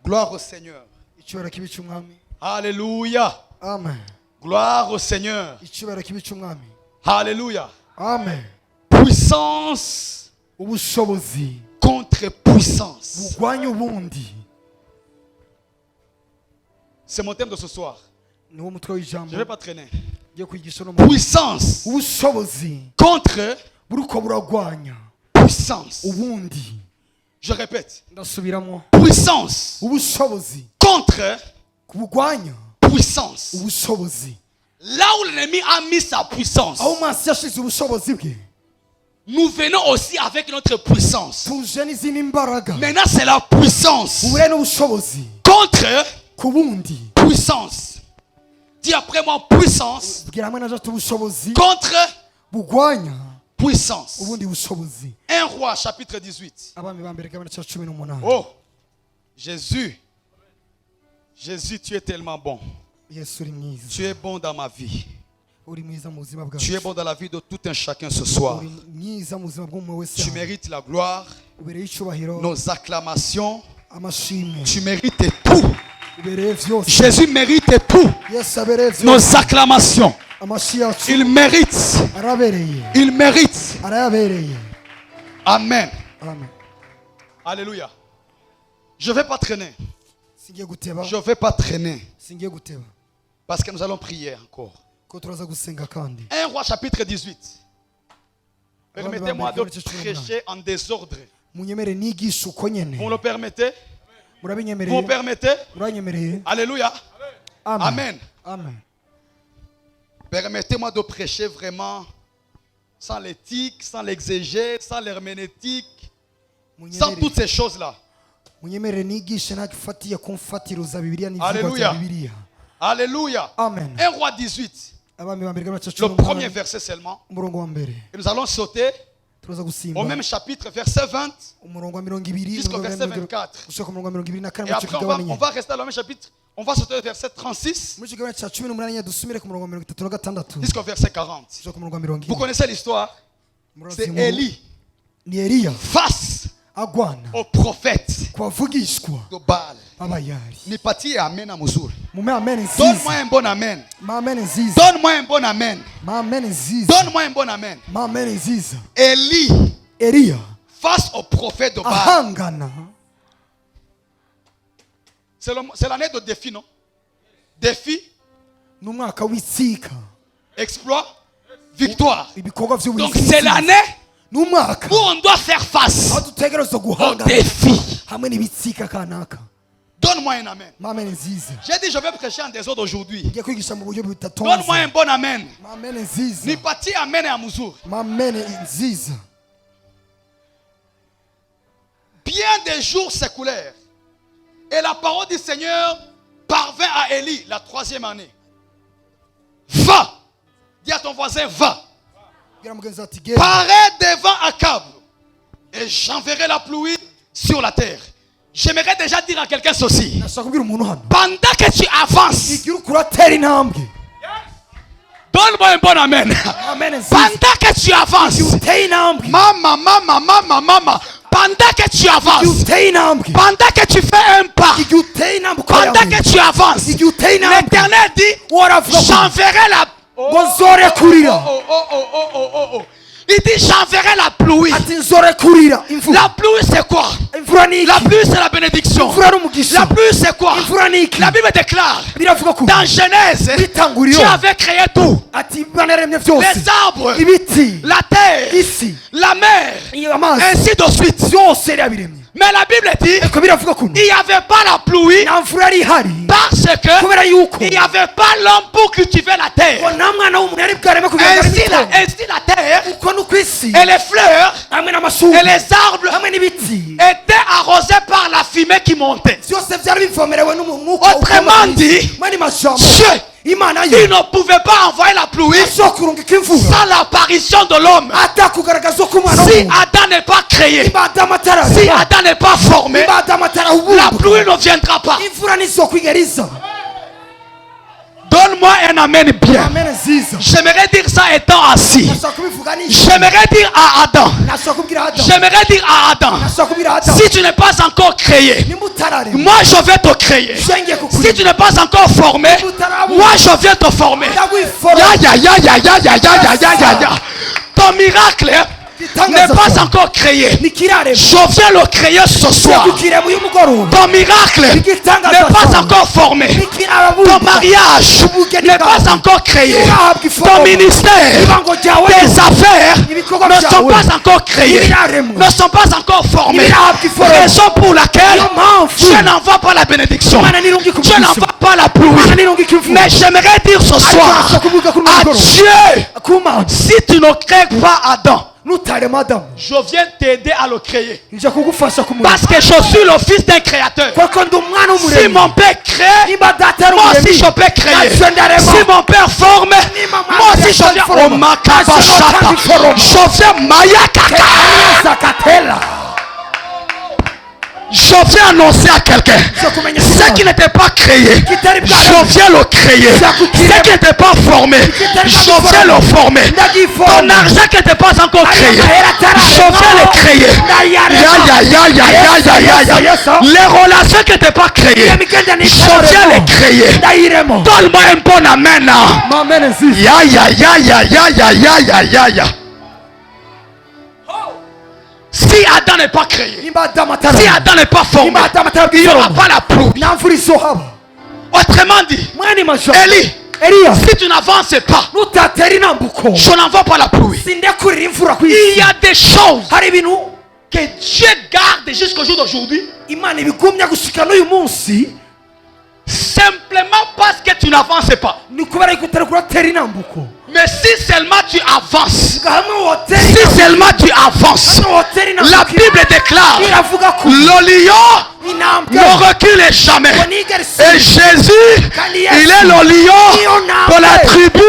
Gloire au Seigneur. icyubahiro kibi cy'umwami. Alléluia. Amen. Gloire au Seigneur. icyubahiro kibi cy'umwami. Alléluia. Amen. Puissance ubushobozi contre puissance. bugwanya ubundi. C'est mon thème de ce soir. Niwo mutwe w'ijambo. Je ne vais pas traîner. Ngiye kwigisha no Puissance ubushobozi contre buriko buragwanya puissance. ubundi. Je répète. Ndasubiramo. Puissance ubushobozi contre kubugwanya puissance. ubushobozi. Là où l'ennemi a mis sa puissance, aho masi yashize ubushobozi bwe, nous venons aussi avec notre puissance. tuje n'izindi mbaraga. Maintenant, c'est la puissance ubure n'ubushobozi contre ku bundi. puissance. Dis après moi, puissance bwira hamwe na jato ubushobozi contre bugwanya puissance. ubundi bushobozi. 1 Roi chapitre 18. Abami ba mbere kabane cya 18. Oh, Jésus, Jésus, tu es tellement bon. Yesu uri mwiza. Tu es bon dans ma vie. Uri mwiza mu buzima bwacu. Tu es bon dans la vie de tout un chacun ce soir. Uri mwiza mu buzima bw'umwe wese. Tu mérites la gloire, ubereye icyubahiro, nos acclamations. amashimwe. Tu mérites tout. ubereye vyose. Jésus mérite tout. Yesu abereye vyose. Nos acclamations. amashi yacu Il mérite. arabereye. Il mérite. arayabereye. Amen. Amen. Alléluia. Je ne vais pas traîner. Singiye guteba. Je ne vais pas traîner. Singiye guteba. Parce que nous allons prier encore. Ko turaza gusenga kandi. 1 Roi chapitre 18. Permettez-moi de prêcher en désordre. Munyemere nigisha uko nyene. Vous le permettez? Vous Murabinyemereye. me permettez? Muranyemereye. Alléluia. Amen. Amen. Amen. Permettez-moi de prêcher vraiment sans l'éthique, sans l'exégèse, sans l'herméneutique, sans toutes ces choses-là. Munyemere nigisha nagifatiye ku mfatiro za Bibiliya n'ivyigwa Alléluia. za Bibiliya. Alléluia. Amen. 1 Roi 18. Abami ba mbere kabane cya Le 18. premier verset seulement. umurongo wa mbere. Et nous allons sauter Turaza gusimba au même chapitre, verset 20, umurongo wa 20 jusqu'au verset 24. gushika ku murongo wa 24 Et après, on va rester dans le même chapitre. On va sauter au verset 36 muri kigabane cya 18 dusumire ku murongo wa 36 jusqu'au verset 40. gushika ku murongo wa 40. Vous connaissez l'histoire? C'est Élie ni Eliya face agwana au prophète kwavugishwa de Baal. abayari. Nipatie amen à Mouzour. Mume amen nziza. Donne-moi un bon amen. Ma amen nziza. Donne-moi un bon amen. Ma amen nziza. Donne-moi un bon amen. Ma amen nziza. Élie Eliya face au prophète de Baal. ahangana. C'est l'année de défi, non? Défi, n'umwaka w'itsika. exploit, victoire. ibikorwa Donc by'ubuzima. c'est l'année n'umwaka où on doit faire face aho dutegerezwa au guhangana défi. hamwe n'ibitsika kanaka. Donne-moi un amen. Ma amen nziza. J'ai dit je vais prêcher en désordre aujourd'hui. ngiye kwigisha mu buryo butatonze. Donne-moi un bon amen. Ma amen nziza. Nipatie amen à Mouzour. Ma amen nziza. Bien des jours s'écoulèrent. Et la parole du Seigneur parvint à Élie la 3e année. Va. Dis à ton voisin, va. Gira mugenzi ati genda. Parais devant Akab. Et j'enverrai la pluie sur la terre. J'aimerais déjà dire à quelqu'un ceci. nashaka kubwira umuntu hano. Pendant que tu avances, igira ukuratera intambwe. donne-moi un bon amen. Amen nziza. Pendant que tu avances, uteye intambwe. Mama. Pendant que tu avances, uteye intambwe. pendant que tu fais un pas, igihe uteye intambwe pendant que tu avances, igihe uteye intambwe l'Éternel dit, waravuga j'enverrai la... ngo nzore kurira. Oh. Il dit, j'enverrai la pluie. ati nzore kurira. imvura. La pluie, c'est quoi? imvura ni La iki? pluie, c'est la bénédiction. imvura n'umugisha. La pluie, c'est quoi? imvura ni iki? La Bible déclare, biravuga ko dans Genèse, bitanguriro Dieu avait créé tout. ati Imana yaremye byose. Les arbres, ibiti, la terre, isi, la mer, amazi, ainsi de suite. byose yarabiremye. Mais la Bible dit, ariko biravuga ko il n'y avait pas la pluie nta mvura yari ihari parce que kubera yuko il n'y avait pas l'homme pour cultiver la ngo terre. nta mwana w'umuntu yari bwareme kugira ngo Ainsi arime la terre uko ni uko isi et les fleurs hamwe n'amashuri et les arbres hamwe n'ibiti étaient arrosés par la fumée qui montait. byose byari bivomerewe n'umwuka Autrement dit, mwani majambo Dieu, imana il yo ne pouvait pas envoyer la pluie ashobora kurungika imvura sans l'apparition de l'homme. atakugaragaza ko umwana Si w'umuntu Adam n'est pas créé, imba adamu atararema, si Adam n'est pas formé, imba adamu la atarahubumbuka, pluie ne viendra pas. imvura ntizokwigera iza. Donne Donne-moi un amen bien. amen nziza J'aimerais dire ça étant assis. nashaka kubivuga nishimye J'aimerais dire à Adam. nashaka kubwira Adamu J'aimerais dire à Adam. nashaka kubwira Adamu Si tu n'es pas encore créé, nimba utararema moi je vais te créer. ngiye Si kukurema tu n'es pas encore formé, moi je viens te former. ndagwifora Ya, ya, ya, ya, ya, ya, ya, ya, ya, ya, ya. Ton miracle n'est pas encore créé. nikirarema Je viens le créer ce soir. kukirema uyu mugoroba Ton miracle n'est pas encore formé. Ton mariage n'est pas encore créé. Ton ministère, tes affaires ne sont pas encore créées, ne sont pas encore formées. Raison pour laquelle Dieu n'envoie pas la bénédiction. Dieu n'envoie pas la pluie. Mais j'aimerais dire ce soir à Dieu, si tu ne crées pas Adam, nutarema Adamu je viens t'aider à le créer. nje kugufasha kumurema Parce que je suis le fils d'un créateur. kuko ndi umwana Si w'umuremyi mon père crée, nimba data ari moi aussi umuremyi je peux créer. natwe ndarema Si mon père forme, moi aussi je viens au makabashata. Je viens mayakaka. zakatela Je viens annoncer à quelqu'un ce qui n'était pas créé, je viens le créer. Ce qui n'était pas formé, je viens le former. Ton argent qui n'était pas encore créé, je viens le créer. Ya, ya, ya, ya, ya, ya, ya, ya. Les relations qui n'étaient pas créées, je viens les créer. Donne-moi un bon amen. amen nziza Ya, ya, ya, ya, ya, ya, ya, ya, ya, ya. Si Adam n'est pas créé, nimba Adamu si atararema Adam n'est pas formé, nimba Adamu il n'y aura atarabwirwa pas la pluie. nta mvura izohaba Autrement dit, mwene masho Eli, Eliya si tu n'avances pas, nutatera inambuko je n'envoie pas la pluie. sindekurira imvura ku Il isi y a des choses hari ibintu que Dieu garde jusqu'au jour d'aujourd'hui, imana ibigumya gushika n'uyu munsi simplement parce que tu n'avances pas. ni kubera yuko utari kuratera inambuko Mais si seulement tu avances, hamwe wotera si inambuko seulement tu avances, hamwe wotera la inambuko Bible déclare, iravuga ko le lion intambwe ne recule jamais. ngo nigera Et Jésus, il est le lion de la tribu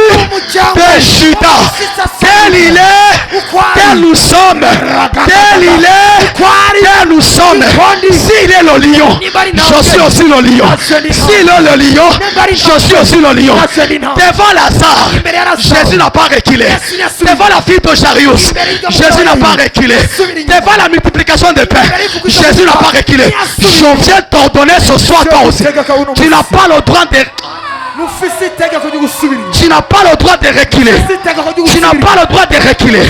de Judas. Tel il est, tel nous sommes, tel il est, tel nous sommes. S'il est le lion, je suis aussi le lion. S'il est le lion, je suis aussi le lion. Devant Lazare, Jésus n'a pas reculé. Devant la fille de Jarius, Jésus n'a pas reculé. Devant la multiplication des pains, Jésus n'a pas reculé. Je viens t'ordonner ce soir toi aussi. Tu n'as pas le droit de... mufise itegeko ryo gusubira inyuma Tu n'as pas le droit de reculer. mufise itegeko ryo Tu gusubira n'as inyuma pas le droit de reculer.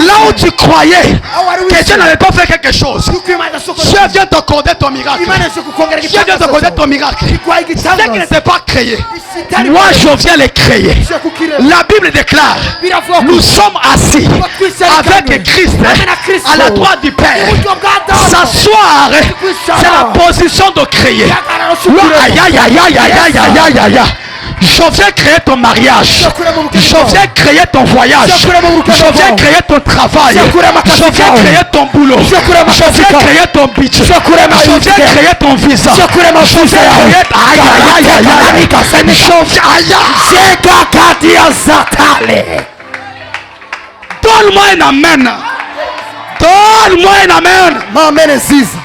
Là où tu croyais que Dieu n'allait pas faire quelque chose, kuko imana idashobora Dieu vient te accorder ton miracle. imana ishobora kukongera Dieu vient t'accorder ton miracle. iguha Ce qui igitangaza n'était pas créé, ifitari moi je viens les créer. ishobora kukirema La Bible déclare, biravuga ko nous sommes assis avec Christ à la droite du Père. uburyo bwa data S'asseoir, c'est la position de créer. Aïe, aïe, aïe, aïe, aïe, aïe, aïe, aïe, aïe. Je viens créer ton mariage. Je viens créer ton voyage. Je viens créer ton travail. Je viens créer ton boulot. Je viens créer ton budget. Je viens créer ton visa. Je viens créer... Aïe, aïe, aïe, aïe, aïe. Je viens... Donne-moi un amen. Donne-moi un amen. amen nziza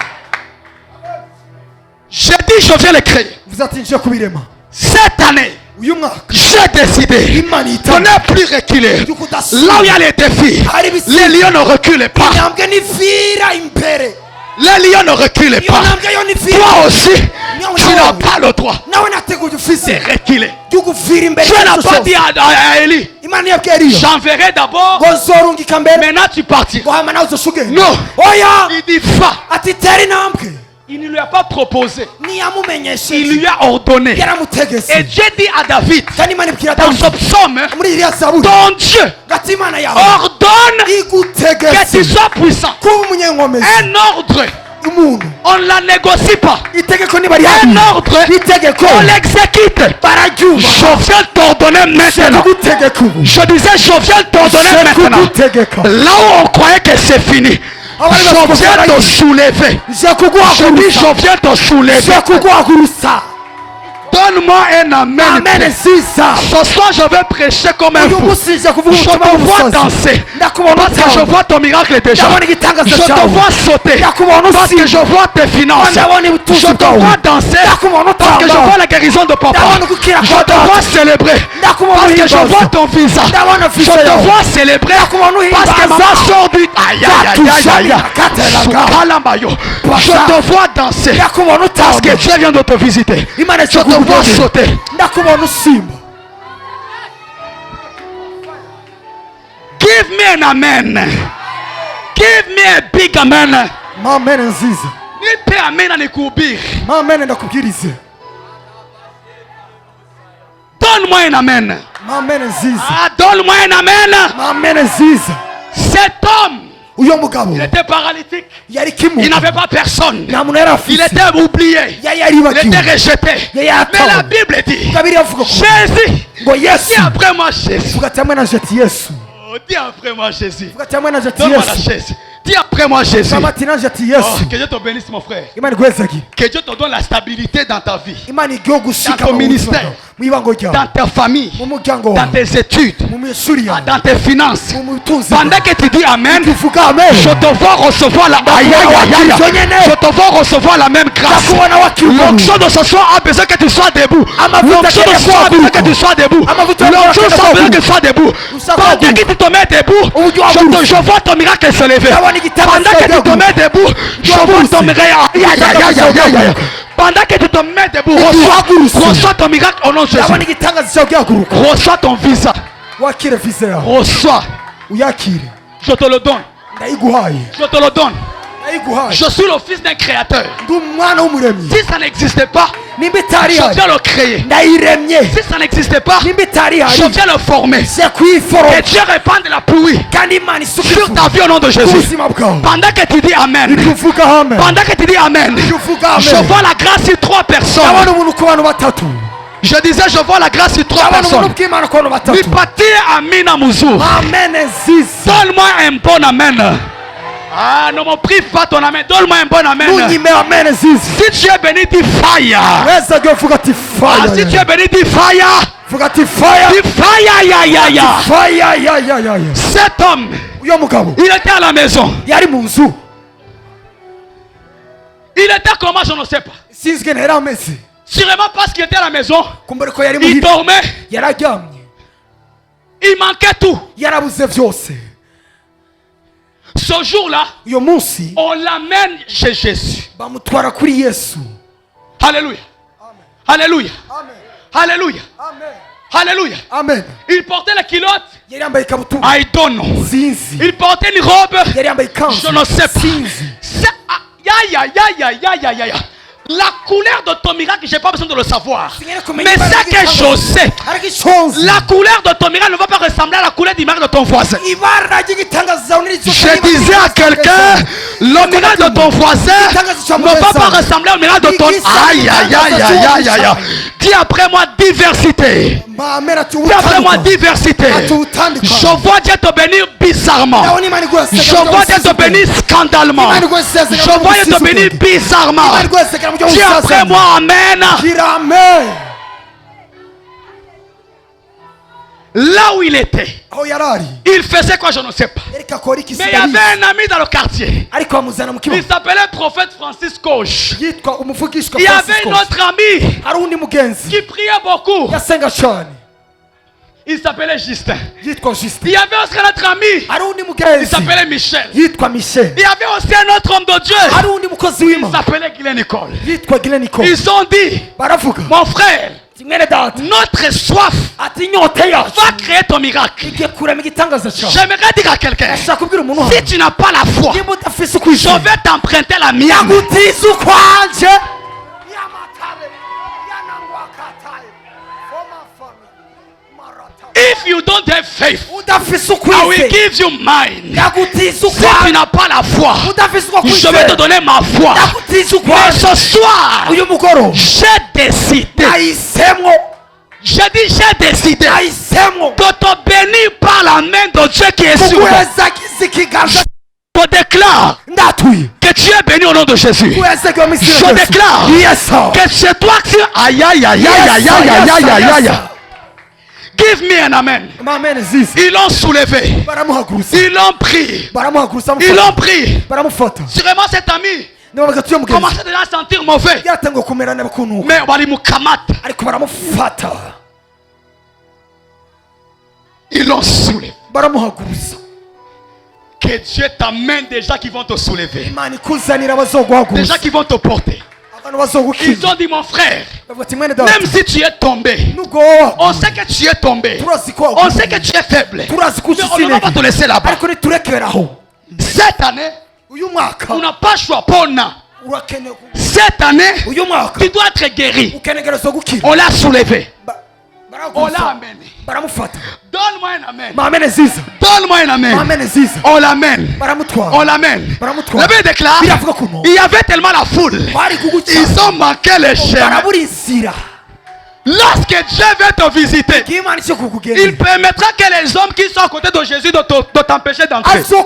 J'ai dit je viens le créer. vuze ati nje kubirema Cette année, uyu mwaka j'ai décidé imana de itanga ne plus reculer. yuko Là udasubira où il y a les défis, les lions ne reculent pas. intambwe nivira imbere Les lions ne reculent iyo pas. ntambwe yo nivira Toi aussi, tu n'as pas le droit nawe nateguye ufise de reculer. yo kuvira imbere Dieu n'a y'icyo pas cyose. dit à Élie, imana yabwiye Eliya j'enverrai d'abord, ngo nzorungika mbere maintenant tu partiras. ngo hama nawe uzosugenda Non. oya Il dit va. ati tera intambwe Il ne lui a pas proposé. Il ntiyamumenyesheje lui a ordonné. yaramutegetse Et Dieu dit à David, kandi imana ibwira dans dawidi ce psaume, muri iriya zaburi ton Dieu gati imana yawe ordonne que igutegetse tu sois puissant. kuba umunyenkomezi Un ordre, umuntu on ne la négocie pas. itegeko niba Un rihari ordre, itegeko on l'exécute. bararyumva Je viens t'ordonner maintenant. kugutegeka ubu Je disais, je viens t'ordonner maintenant. kugutegeka Là où on croyait que c'est fini, je viens te soulever. je Je dis, kuguhagurusa je viens te soulever. je kuguhagurusa Donne-moi un amen. amen nziza. Ce soir, je vais prêcher comme un uyu fou. munsi nje kuvuga Je ubutumwa te vois bw'umusazi. danser. Ndakubona Parce que je utamba. vois ton miracle déjà. Ndabona igitangaza Je te cyawe. vois sauter. Ndakubona Parce que usimba. je vois tes finances. Ndabona ubutunzi Je te bwawe. vois danser. Ndakubona Parce que je utamba. vois la guérison de papa. Ndabona gukira Je kwa te data. vois célébrer. Ndakubona Parce que je uhimbaza. vois ton visa. Ndabona Je visa te yawe. vois célébrer. Ndakubona Parce que uhimbaza. maman sort du... Aïe, aïe, aïe, aïe, aïe, aïe. Katelaga. Sukalambayo. Je te vois danser. Ndakubona Parce que utamba. Dieu vient de te visiter. Imana Je te vois sauter. ndakubona usimba. Give me an amen. Give me a big amen. Amen nziza. Nipe amen anikuhubiri. Amen ndakubwiriza. Donne-moi un amen. Amen nziza. Ah, donne-moi un amen. Amen nziza. Cet homme, Uyo mugabo il était paralytique. yari kimu. Il n'avait pas personne. Nta muntu yari Il afite. était oublié. Yari Il yaribagiwe. était rejeté. Yari Mais la yatawe. Bible dit, Kabiri avuga ko Jésus, ngo dis Yesu. après moi Jésus. Vuga ati hamwe na jeti Yesu. Oh, dis après moi Jésus. Vuga ati hamwe na jeti Donne-moi la Yesu. chaise. Dis après moi Jésus. Kama ati na jeti Oh, Yesu. que Dieu te bénisse mon frère. Imana igwezagi. Que Dieu te donne la stabilité dans ta vie. Imana igiye gushika Dans ton mu ministère. buzima bwawe. Mu ibango ryawe. Dans ta famille. Mu muryango Dans wawe. tes études. Mu mishuri yawe. Dans tes finances. Mu butunzi bwawe. Pendant que tu dis Amen, Uvuga amen. je te vois recevoir la aïe, aïe, aïe, aïe. Je te vois recevoir la même grâce. Ndakubona wakiuka. L'onction de ce soir a besoin que tu sois debout. L'onction de ce soir a besoin que tu sois debout. L'onction de ce soir a besoin que tu sois debout. Pendant que tu te mets debout, je vois ton miracle se lever. Pendant que tu te mets debout, je vois ton miracle. Aïe, aïe, aïe, aïe, aïe, aïe. Pendant que tu te mets debout, reçois ton miracle au nom de Ndabona Jésus. igitangaza cyawe gihaguruka. Reçois ton visa. Wakire visa yawe. Reçois. Uyakire. Je te le donne. Ndayiguhaye. Je te le donne. Ndayiguhaye. Je suis le fils d'un créateur. Ndi umwana w'umuremyi. Si ça n'existait pas, Nimba itari je ihari. viens le créer. Ndayiremye. Si ça n'existait pas, Nimba itari ihari. je viens le former. Je kuyiforoma. Et Dieu répande la pluie Kandi Imana isuka sur ifu. ta vie au nom de Jésus. Ubuzima bwawe. Pendant que tu dis Amen, Uvuga amen. pendant que tu dis Amen, Uvuga je amen. vois la grâce sur 3 personnes. Ndabona ubuntu ku bantu batatu. Je disais, je vois la grâce sur 3 Ndabona personnes. ubuntu bw'Imana ku bantu batatu. Nipati Amina Mouzou. Amen nziza. Donne-moi un bon Amen. Ah, ne me prive pas ton Amen. Donne-moi un bon Amen. Nunyime amen nziza. Si tu es béni, dis fire. Weza gyo vuga ati Ah, si fire. tu es béni, dis fire. Vuga ati fire. Dis fire, ya, ya, ya. Fire ya ya ya ya. Cet homme, Uyo mugabo il était à la maison. yari mu nzu. Il était comment, je ne sais pas. Sinzi ngene yari ameze. Sûrement parce qu'il était à la maison, Kumbere ko yari il muhira. dormait, Yararyamye. il manquait tout. Yarabuze vyose. Ce jour-là, Uyo munsi on l'amène chez Jésus. bamutwara kuri Yesu. Alléluia. Alléluia. Amen. Alléluia. Amen. Alléluia. Amen. Il portait les culottes. Yari yambaye ikabutura. I don't know. Sinzi. Il portait une robe. Yari yambaye ikanzu. Je ne sais pas. Sinzi. Ya, ya, ya, ya, ya, ya, ya. La couleur de ton miracle, je n'ai pas besoin de le savoir. Mais c'est que je sais. Ariko iconzi. La couleur de ton miracle ne va pas ressembler à la couleur du miracle de ton voisin. Ibara ry'igitangaza zawe n'iryo Je disais à quelqu'un, le miracle de ton voisin ne va pas ressembler au miracle de ton... Aïe, aïe, aïe, aïe, aïe, aïe, aïe. Dis après moi diversité. Amen ati Dis après moi diversité. ati utandika. Je vois Dieu te bénir bizarrement. Ndabona Imana igweseka. Je vois Dieu te bénir scandalement. Je vois Dieu te bénir bizarrement. Imana igweseka mu buryo Dis après busasa. moi Amen. Gira amen. Là où il était, Aho yarari. il faisait quoi, je ne sais pas. Yariko akora iki Mais il y avait un ami dans le quartier. ariko amuzana mu Il kibuga. s'appelait prophète Francis Koch. Yitwa umuvugishwa Il y avait une autre amie hari undi mugenzi qui priait beaucoup. yasenga cyane Il s'appelait Justin. yitwa Justin. Il y avait aussi un autre ami. hari undi Il mugenzi s'appelait Michel. yitwa Michel. Il y avait aussi un autre homme de Dieu. hari undi mukozi Il w'Imana s'appelait Guylaine Nicole. yitwa Gilles Nicole. Ils ont dit, baravuga mon frère, kimwene data notre soif ati inyota yacu va créer ton miracle. igiye kurema igitangaza cyawe. J'aimerais dire à quelqu'un, ndashaka kubwira umuntu si hano tu n'as pas la foi, nimba udafise je ukwizera vais t'emprunter la mienne. yagutiza ukwanje. If you don't have faith, udafise I will ukwizera give you mine. yagutiza Si tu ukwanje. n'as pas la foi, udafise je vais te ukwizera donner ma foi. yagutiza Mais ukwanje. ce soir, uyu mugoroba j'ai décidé, nahisemwo j'ai décidé nahisemwo de te bénir par la main de Dieu qui est sur moi. kuguhezagiza ikiganza. Je déclare ndatuye que Que tu es béni au nom de Jésus. Je déclare que c'est toi qui... Aïe, aïe, aïe, aïe, aïe, aïe, aïe, aïe, aïe. Give me an amen. Ils l'ont soulevé. Ils l'ont pris. Ils l'ont pris. Sûrement cet ami commençait déjà à sentir mauvais. Mais on va lui kamata. Ils l'ont soulevé. Que Dieu t'amène des gens qui vont te soulever. Des gens qui vont te porter. Ils ont dit mon frère, même si tu es tombé, on sait que tu es tombé, on sait que tu es faible, mais on ne va pas te laisser là-bas. Cette année, on n'a pas le choix. Cette année, tu dois être guéri. On l'a soulevé. On l'a amené. Donne-moi un amen. Donne-moi un amen. On l'amène. On l'amène. La Bible déclare, il y avait tellement la foule. Ils ont manqué les chemins. Lorsque Dieu veut te visiter, il permettra que les hommes qui sont à côté de Jésus de t'empêcher d'entrer. Afin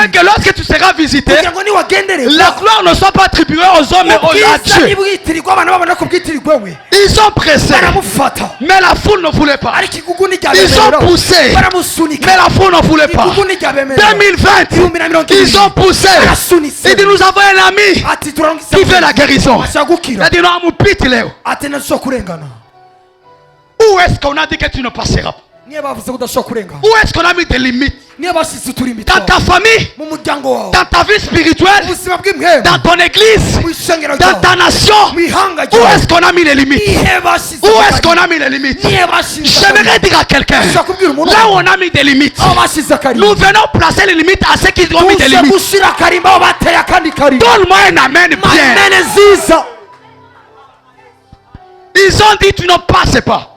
que lorsque tu seras visité, la gloire ne soit pas attribuée aux hommes mais à Dieu. Ils sont pressés, mais la foule ne voulait pas. Ils ont poussé, mais la foule ne voulait pas. 2020, ils ont poussé. Ils disent, nous avons un ami qui fait la guérison. Il a dit, non, mon piti, Léo. Où est-ce qu'on a dit que tu ne passeras pas? Où est-ce qu'on a mis des limites? Dans ta famille, dans ta vie spirituelle, dans ton église, dans ta nation. Où est-ce qu'on a mis les limites? Où est-ce qu'on a mis les limites? J'aimerais dire à quelqu'un, là où on a mis des limites, nous venons placer les limites à ceux qui ont mis des limites. Donne-moi un amen bien. Ils ont dit tu ne passes pas.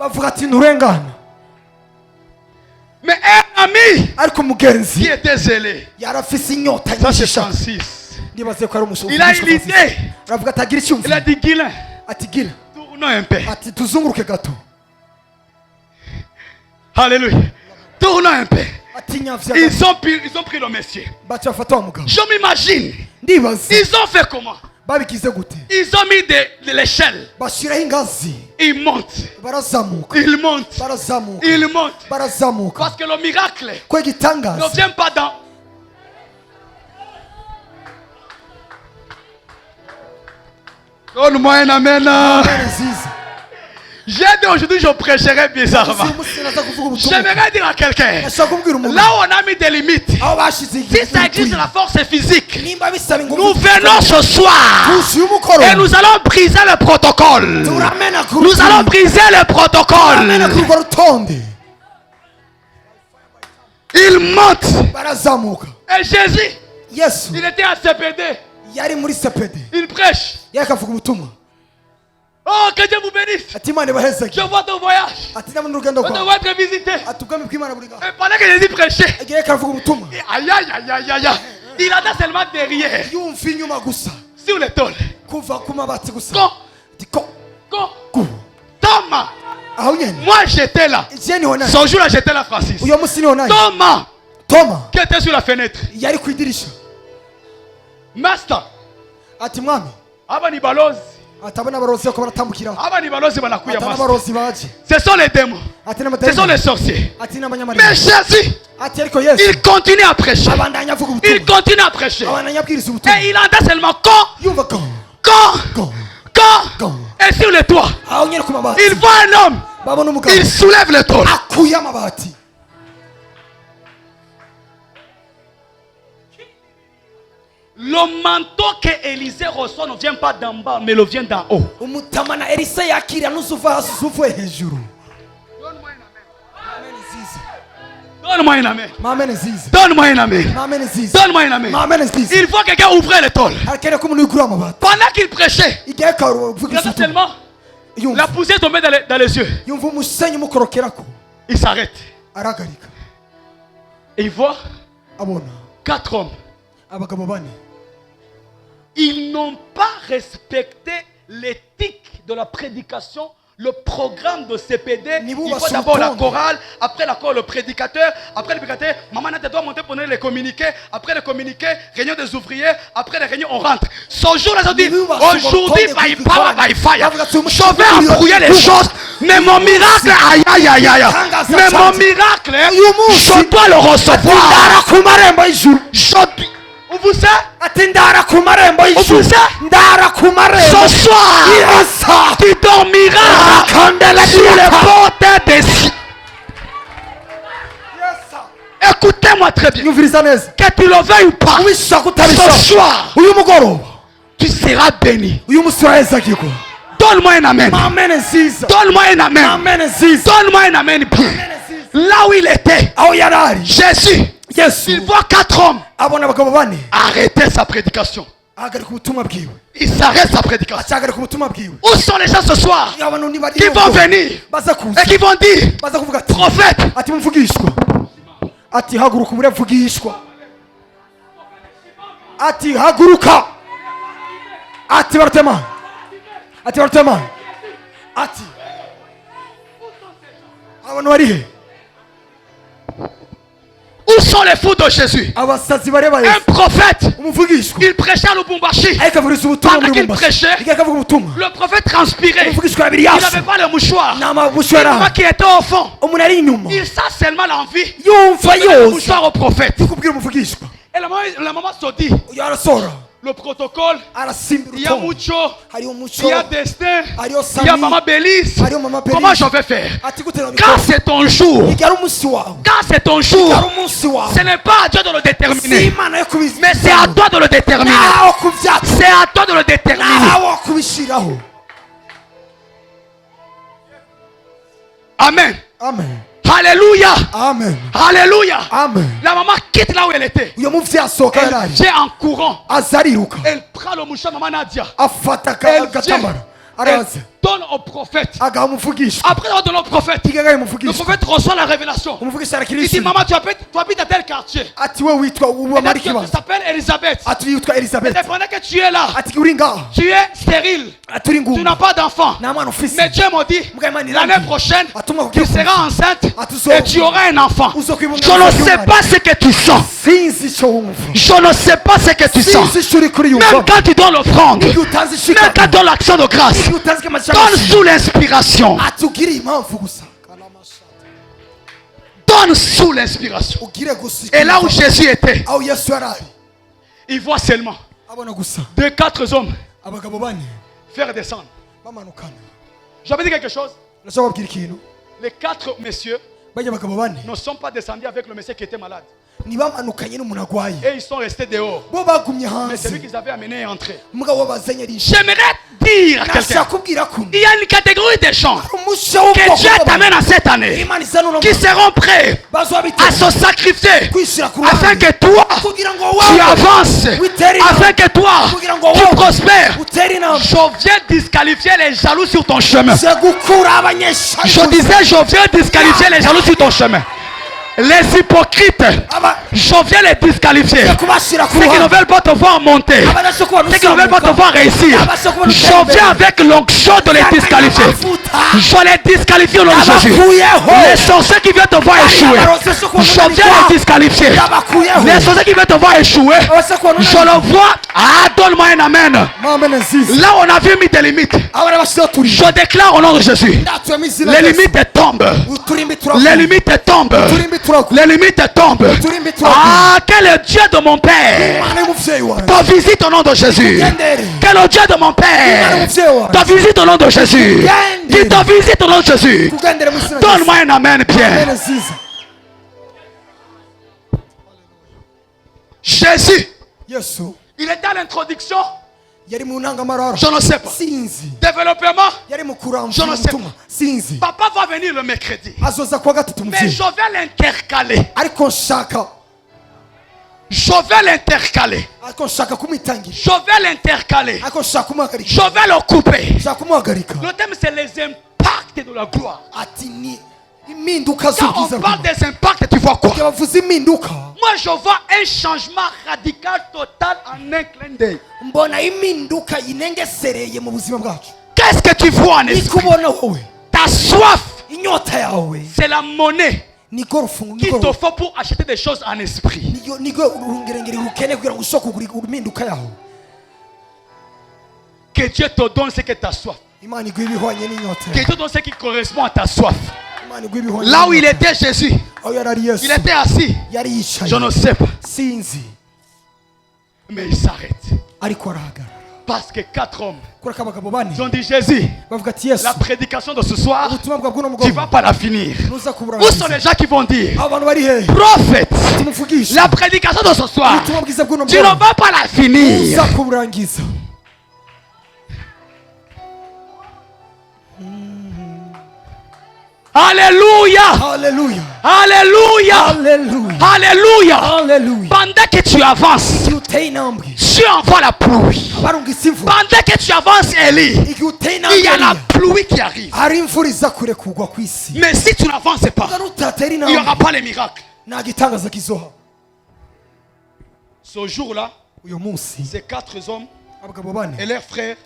Mais un ami qui était zélé, ça c'est Francis, il a une idée. Il a dit Guilain, tournons un peu. Alléluia. Tournons un peu. Ils ont pris le monsieur. Je m'imagine. Ils ont fait comment? Ils ont mis de l'échelle. Ils montent. Ils montent. Ils montent. Parce que le miracle ne vient pas dans... Donne-moi un amen. J'ai dit aujourd'hui je prêcherai bizarrement. J'aimerais dire à quelqu'un, là où on a mis des limites, si ça existe la force physique, nous venons ce soir et nous allons briser le protocole. Nous allons briser le protocole. Il monte. Et Jésus, il était à CPD. Il prêche. Oh, que Dieu vous bénisse. Je vois ton voyage. Je dois être visité. Et pendant que Jésus prêchait, aïe aïe aïe aïe aïe, il attend seulement derrière. Sur les tôles. Thomas. Moi j'étais là. Ce jour-là j'étais là, Francis. Thomas. Qui était sur la fenêtre. Master. Abani balozi. Ce sont les démons. Ce sont les sorciers. Mais Jésus, il continue à prêcher. Il continue à prêcher. Et il entend seulement quand. Et sur le toit, il voit un homme. Il soulève le toit. Le manteau que Élisée reçoit ne vient pas d'en bas, mais le vient d'en haut. Donne-moi un amen. Donne-moi un amen. Donne-moi un amen. Il faut que quelqu'un ouvre les tôles. Pendant qu'il prêchait, il a tellement la poussière tombée dans les yeux. Il s'arrête. Et il voit 4 hommes. Ils n'ont pas respecté l'éthique de la prédication le programme de CPD, il faut d'abord la chorale, après la chorale, le prédicateur, après le prédicateur, maman doit monter pour donner les communiqués, après les communiqués, réunion des ouvriers, après les réunions, on rentre. Ce jour-là, ils ont dit, aujourd'hui, by power, by fire. Je vais embrouiller les choses, mais mon miracle, aïe, aïe, aïe, aïe, mais mon miracle, je dois le recevoir. Vous savez? Ce soir, tu dormiras sur les portes des cieux. Écoutez-moi très bien. Que tu le veuilles ou pas, ce soir, tu seras béni. Donne-moi un amen. Donne-moi un amen. Donne-moi un amen. Là où il était, Jésus, il voit 4 hommes arrêter sa prédication. Il s'arrête sa prédication. Où sont les gens ce soir qui vont venir et qui vont dire, prophète, ati haguruka uravugishwa, ati haguruka, ati baratema, ati baratema, ati abantu bari he? Où sont les fous de Jésus? Un prophète, il prêchait à Lubumbashi. Pendant qu'il prêchait, le prophète transpirait. Il n'avait pas le mouchoir. Il qui était au fond. Il sent seulement l'envie de donner le mouchoir au prophète. Et la maman se dit, le protocole, il y a Mucho, il y a Destin, il y a Maman Bélis. Comment je vais faire? Quand c'est ton jour, quand c'est ton jour, ce n'est pas à Dieu de le déterminer, mais c'est à toi de le déterminer. C'est à toi de le déterminer. Amen. Amen. Alléluia. Amen. Alléluia. Amen. La maman quitte là où elle était. Elle vient en courant. Elle prend le mouchoir de Maman Nadia. Elle vient. Elle donne au prophète. Après avoir donné au prophète, le prophète reçoit la révélation. Il dit, maman, tu habites à tel quartier. Et tu s'appelles Elisabeth. Et pendant que tu es là, tu es stérile. Tu n'as pas d'enfant. Mais Dieu m'a dit, l'année prochaine, tu seras enceinte et tu auras un enfant. Je ne sais pas ce que tu sens. Je ne sais pas ce que tu sens. Même quand tu donnes l'offrande, même quand tu donnes l'action de grâce, donne sous l'inspiration. Donne sous l'inspiration. Et là où Jésus était, il voit seulement 4 hommes faire descendre. J'avais dit quelque chose. Les 4 messieurs ne sont pas descendus avec le monsieur qui était malade. Et ils sont restés dehors. Mais celui qu'ils avaient amené est entré. J'aimerais dire à quelqu'un, il y a une catégorie de gens que Dieu t'amène à cette année qui seront prêts à se sacrifier afin que toi tu avances, afin que toi tu prospères. Je viens disqualifier les jaloux sur ton chemin. Je disais, je viens disqualifier les jaloux sur ton chemin. Les hypocrites, je viens les disqualifier. Ceux qui ne veulent pas te voir monter, ceux qui ne veulent pas te voir réussir, je viens avec l'onction de les disqualifier. Je les disqualifie au nom de Jésus. Les sorciers qui viennent te voir échouer, je viens les disqualifier. Les sorciers qui viennent te voir échouer, je le vois. Ah, donne-moi un amen. Là on a vu mis des limites, je déclare au nom de Jésus, les limites tombent. Les limites tombent. Les limites tombent. Ah, quel est le Dieu de mon Père? Ta visite au nom de Jésus. Quel est le Dieu de mon Père? Ta visite au nom de Jésus. Dis ta visite au nom de Jésus. Donne-moi un amen, Pierre. Jésus, il était à l'introduction. Je ne sais pas. Développement, je ne sais pas. Papa va venir le mercredi. Mais je vais l'intercaler. Je vais l'intercaler. Je vais l'intercaler. Je vais le couper. Le thème c'est les impacts de la gloire. Quand on parle des impacts, tu vois quoi? Moi je vois un changement radical total en un clin d'œil. Qu'est-ce que tu vois en esprit? ikubona wowe Ta soif, inyota yawe c'est la monnaie niko rufungu qu'il te faut pour acheter des choses en esprit. niko urungerengeri ukene kugira ngo ushobore kugura impinduka yawe. Que Dieu te donne ce que ta soif. Imana iguha ibihwanye n'inyota Que Dieu te donne ce qui correspond à ta soif. Imana iguha ibihwanye Là où il était Jésus, aho yarari Yesu il était assis. yari yicaye Je ne sais pas. sinzi Mais il s'arrête. ariko arahagarara Parce que 4 hommes, kureka abagabo bane ils ont dit Jésus, bavuga ati Yesu la prédication de ce soir, ubutumwa bwa bw'uno tu ne vas mugoroba pas la finir. nuza Où sont kuburangiza les gens qui vont dire, abo bantu bari hehe prophète, tumuvugishe la prédication de ce soir, ubutumwa bwiza bw'uno tu ne mugoroba vas pas la finir. nuza kuburangiza. Alléluia. Haleluya Alléluia. haleluya Alléluia. haleluya. Pendant que tu avances, igihe uteye intambwe Dieu envoie la pluie. barungitse imvura Pendant que tu avances, Élie, igihe uteye il y a la intambwe pluie qui arrive. hari imvura iza kure kugwa ku isi Mais si tu n'avances pas, kandi utatera il n'y aura intambwe pas les miracles. nta gitangaza kizoha. Ce jour-là, uyu munsi ces 4 hommes abagabo bane et leurs frères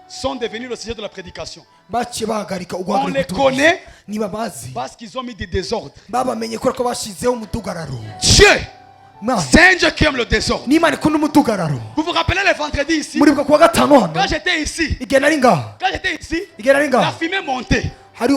sont devenus le sujet de la prédication. baciye bahagarika On les uguhagarika connaît niba bazi parce qu'ils ont mis des désordres. babamenye kubera ko bashyizeho umudugararo. Dieu, Imana c'est un Dieu qui aime le désordre. n'Imana ikunda umudugararo. Vous vous rappelez le vendredi ici? muribuka kuwa gatanu hano Quand j'étais ici, igihe nari ngaha igihe nari la ngaha fumée montait. hari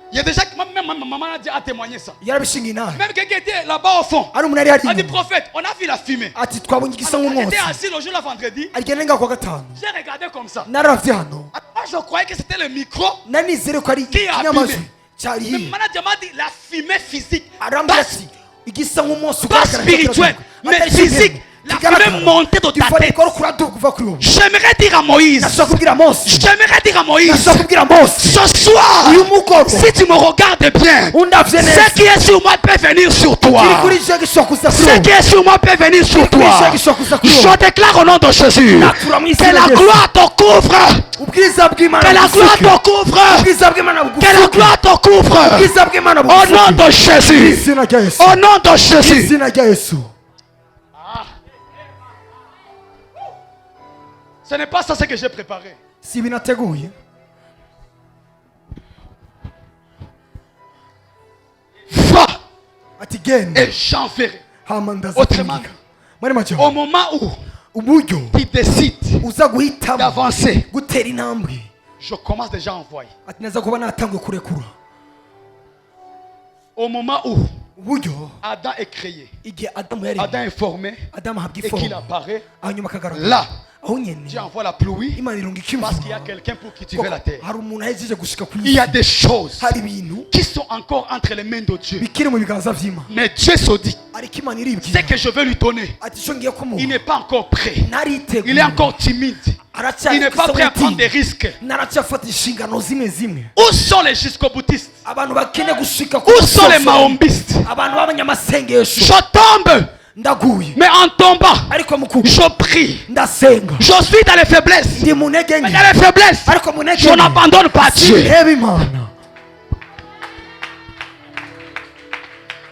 Il y a déjà, même ma maman a témoigné ça. yarabishinga inama Même quelqu'un était là-bas au fond. hari umuntu yari A dit, yari prophète, on a vu la fumée. ati twabonye igisa Quand j'étais nk'umwotsi assis le jour de vendredi, igihe nari ngaha kuwa gatanu j'ai regardé comme ça. naravye hano Moi, je croyais que c'était le micro. nari nizere ko ari Qui a ikinyamajwi abîmé? cyari Le hiye manager m'a dit la fumée physique. arambwira ati igisa nk'umunsi Pas spirituel, mais physique. La fumée montait de ta tête. kuraduka kuva kuri wowe. J'aimerais dire à Moïse. nashobora kubwira mose J'aimerais dire à Moïse. nashobora kubwira mose Ce soir, uyu mugoroba si tu me regardes bien, undavye neza ce qui est sur moi peut venir sur toi. kiri kuri je gishobora kuza kuri Ce wowe qui est sur moi peut venir sur toi. Je déclare au nom de Jésus que la gloire te couvre. ubwiza bw'Imana Que la gloire bugusuke. te couvre. ubwiza bw'Imana Que la bugusuke. gloire te couvre. ubwiza bw'Imana Au nom bugusuke. de Jésus. izina rya yesu Au nom de Jésus. izina rya yesu. Ce n'est pas ça ce que j'ai préparé. si binateguye Va ati genda et j'enverrai. hama ndaza Autrement, kumbwira. muri make au moment où uburyo tu décides uza guhitamo d'avancer, gutera intambwe je commence déjà à envoyer. ati naza kuba natangwe kurekura Au moment où uburyo Adam est créé, igihe adamu yari Adam est formé adamu ahabwa et qu'il ifomu apparaît, hanyuma akagaragara là, aho nyene Dieu envoie la pluie imana irunga parce qu'il y a ikimvura quelqu'un pour cultiver la terre. hari umuntu ahejeje gushika ku Il y a isi des choses hari ibintu qui sont encore entre les mains de Dieu. bikiri mu biganza vy'Imana Mais Dieu se dit, ariko Imana ce iribwira que je veux lui donner, ati ico ngiye il kumuha n'est pas encore prêt. nariteguye Il est encore timide. Il n'est pas prêt à prendre des risques. naracyafata inshingano zimwe zimwe Où sont les jusqu'au-boutistes? abantu bakene gushika ku Où sont les musozo. mahombistes? abantu b'abanyamasengesho Je tombe, ndaguye mais en tombant, ariko mu kugwa je prie. ndasenga Je suis dans les faiblesses. ndi mu ntege Mais nke dans les faiblesses, ariko mu ntege je n'abandonne pas Dieu. sinheba Imana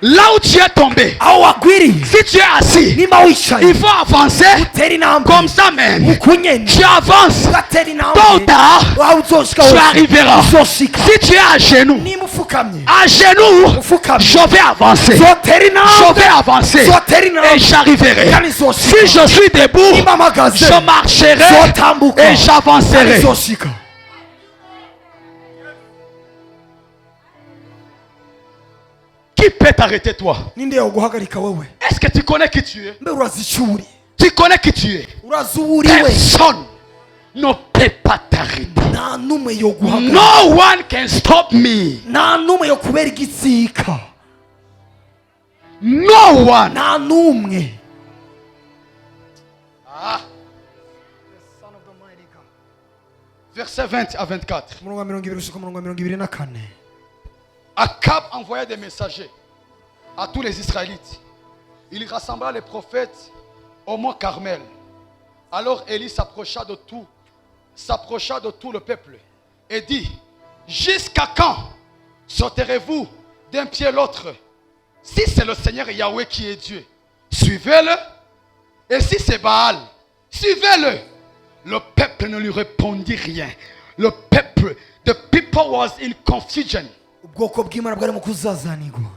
Là où tu es tombé, aho wagwiriye si tu es assis, nimba wicaye il faut avancer utera intambwe comme ça même. uku nyene Tu avances. ugatera Tôt ou intambwe tard, aho uzoshika tu hose arriveras. uzoshika Si tu es à genoux, nimba ufukamye à genoux, ufukamye je vais avancer. uzotera Je intambwe vais avancer uzotera et intambwe j'arriverai. kandi Si uzoshika je suis debout, nimba mpagaze je marcherai uzotambuka et kandi j'avancerai. uzoshika. Qui peut t'arrêter toi? ninde yoguhagarika wewe Est-ce que tu connais qui tu es? mbe urazi ico uri Tu connais qui tu es? urazi uwo uri we Personne ne peut pas t'arrêter. nta n'umwe yoguhagarika No one can stop me. nta n'umwe yo kubera igitsika No one. nta n'umwe Verset 20 à 24. umurongo wa 20 gushika umurongo wa 24 Akab envoya des messagers à tous les Israélites. Il rassembla les prophètes au mont Carmel. Alors Élie s'approcha de tout le peuple et dit: jusqu'à quand sauterez-vous d'un pied l'autre? Si c'est le Seigneur Yahweh qui est Dieu, suivez-le. Et si c'est Baal, suivez-le. Le peuple ne lui répondit rien. le peuple, the people was in confusion. ubwoko bw'Imana bwari mu kuzazanirwa.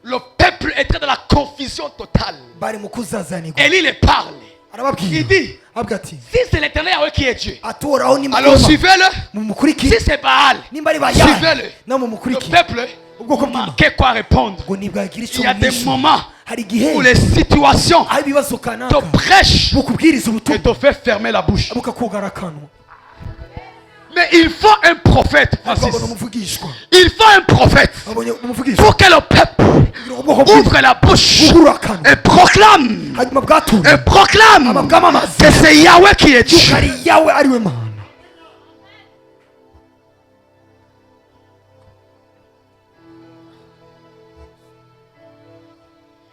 Le peuple était dans la confusion totale. bari mu kuzazanirwa. Élie les parle. arababwira Il dit, avuga ati si c'est l'Éternel Yahweh qui est Dieu, atoraho ni alors suivez-le. mumukurikire. Si c'est Baal, nimba ari Bayali suivez-le. no Le mumukurikire. peuple ubwoko bw'Imana manquait quoi répondre. ngo nibwagira icyo Il y a des mwishyura. moments hari igihe où les situations aho ibibazo kanaka te prêchent bukubwiriza et ubutumwa te fait fermer la bouche. bukakugara akanwa. Mais il faut un prophète, Francis. babona umuvugishwa. Il faut un prophète babonye umuvugishwa. pour que le peuple ubwoko bw'Imana ouvre la bouche bugura akanwa. et proclame hanyuma bwatura et proclame amabwamamaza que c'est Yahweh qui est yuko Dieu. ari yawe ari we Mana.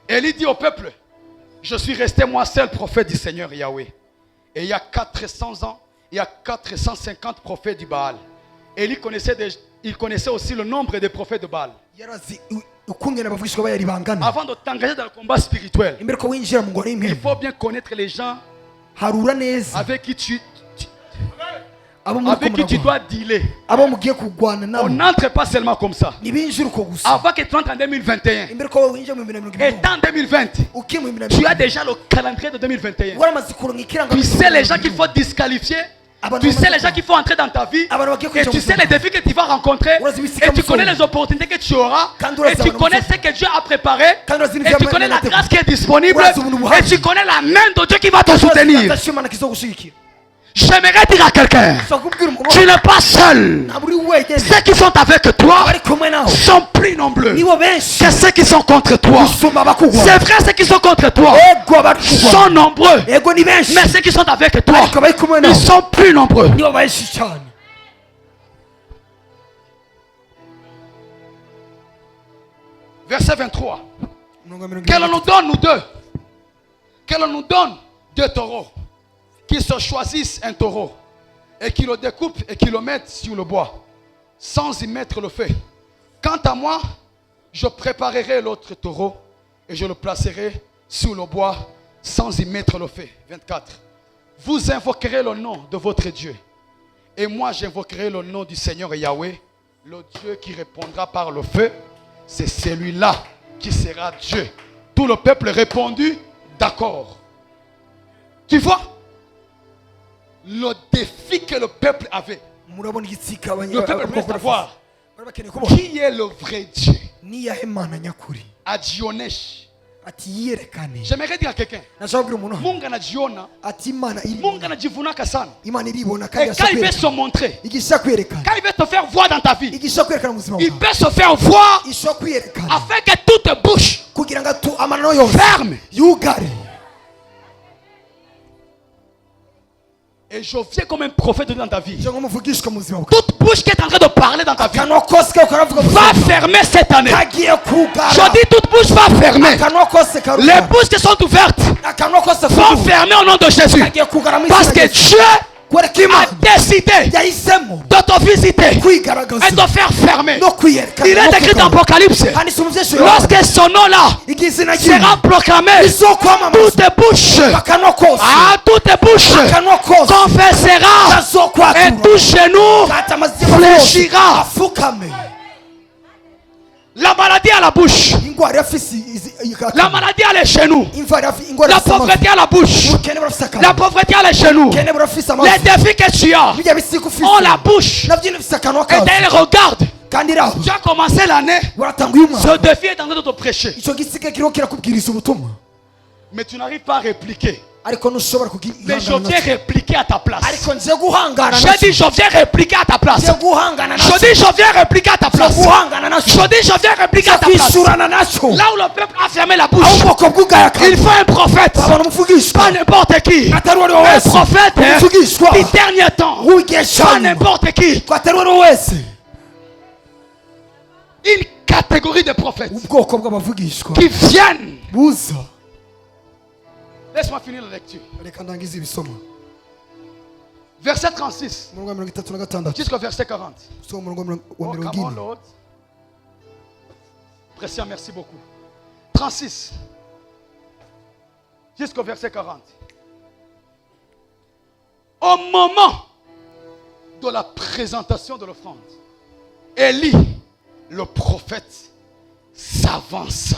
Élie dit au peuple, je suis resté moi seul prophète du Seigneur Yahweh. Et il y a 400 ans, il y a 450 prophètes du Baal. Élie il connaissait aussi le nombre des prophètes de Baal. yarazi ukungena abavugishwa bayari bangana. Avant de t'engager dans le combat spirituel, imbere ko winjira mu ngoro il y'impeho faut bien connaître les gens harura neza avec qui tu abo muri dois dealer. abo mugiye kugwana On nabo n'entre pas seulement comme ça. nibinjira uko gusa. Avant que tu entres en 2021, imbere ko winjira mu 2020 étant en 2020, uki mu tu as 2020 déjà le calendrier de 2021. waramaze kuronka ikiranga. Tu sais les gens qu'il faut disqualifier. Tu sais les gens qu'il faut entrer dans ta vie. Et tu sais les défis que tu vas rencontrer. Et tu connais les opportunités que tu auras. Et tu connais ce que Dieu a préparé. Et tu connais la grâce qui est disponible. Et tu connais la main de Dieu qui va te soutenir. J'aimerais dire à quelqu'un, tu n'es pas seul. Ceux qui sont avec toi sont plus nombreux que ceux qui sont contre toi. C'est vrai, ceux qui sont contre toi sont nombreux. Mais ceux qui sont avec toi, ils sont plus nombreux. Verset 23. Qu'elle nous donne, nous deux. Qu'elle nous donne deux taureaux. Qu'ils se choisissent un taureau. Et qu'ils le découpent et qu'ils le mettent sur le bois. Sans y mettre le feu. Quant à moi, je préparerai l'autre taureau. Et je le placerai sur le bois. Sans y mettre le feu. 24. Vous invoquerez le nom de votre Dieu. Et moi j'invoquerai le nom du Seigneur Yahweh. Le Dieu qui répondra par le feu. C'est celui-là qui sera Dieu. Tout le peuple répondu, d'accord. Tu vois le défi que le peuple avait. Le peuple voulait savoir qui est le vrai Dieu. Adionesh. J'aimerais dire à quelqu'un, Mungu anajiona, Mungu anajivunaka sana. Et quand il veut se montrer, quand il veut te faire voir dans ta vie, il peut se faire voir afin que toute bouche ferme. Et je viens comme un prophète dans ta vie. Toute bouche qui est en train de parler dans ta vie va fermer cette année. Je dis toute bouche va fermer. Les bouches qui sont ouvertes vont fermer au nom de Jésus. Parce que Dieu a décidé de te visiter et de faire fermer. Il est écrit dans l'Apocalypse, lorsque son nom là sera proclamé, toutes bouches confessera et tout genou fléchira. La maladie à la bouche, la maladie à les genoux, la pauvreté à la bouche, la pauvreté à les genoux, les défis que tu as ont la bouche et elle regarde. Tu as commencé l'année, ce défi est en train de te prêcher, mais tu n'arrives pas à répliquer. Mais je viens répliquer à ta place. Je dis je viens répliquer à ta place. Je dis je viens répliquer à ta place. Je dis je viens répliquer à ta place. Là où le peuple a fermé la bouche, il faut un prophète. Pas n'importe qui. Un prophète du dernier temps. Pas n'importe qui. Une catégorie de prophètes qui viennent. Laisse-moi finir la lecture. Verset 36 jusqu'au verset 40. Oh, come on, Lord. Précieux, merci beaucoup. 36 jusqu'au verset 40. Au moment de la présentation de l'offrande, Élie, le prophète, s'avança.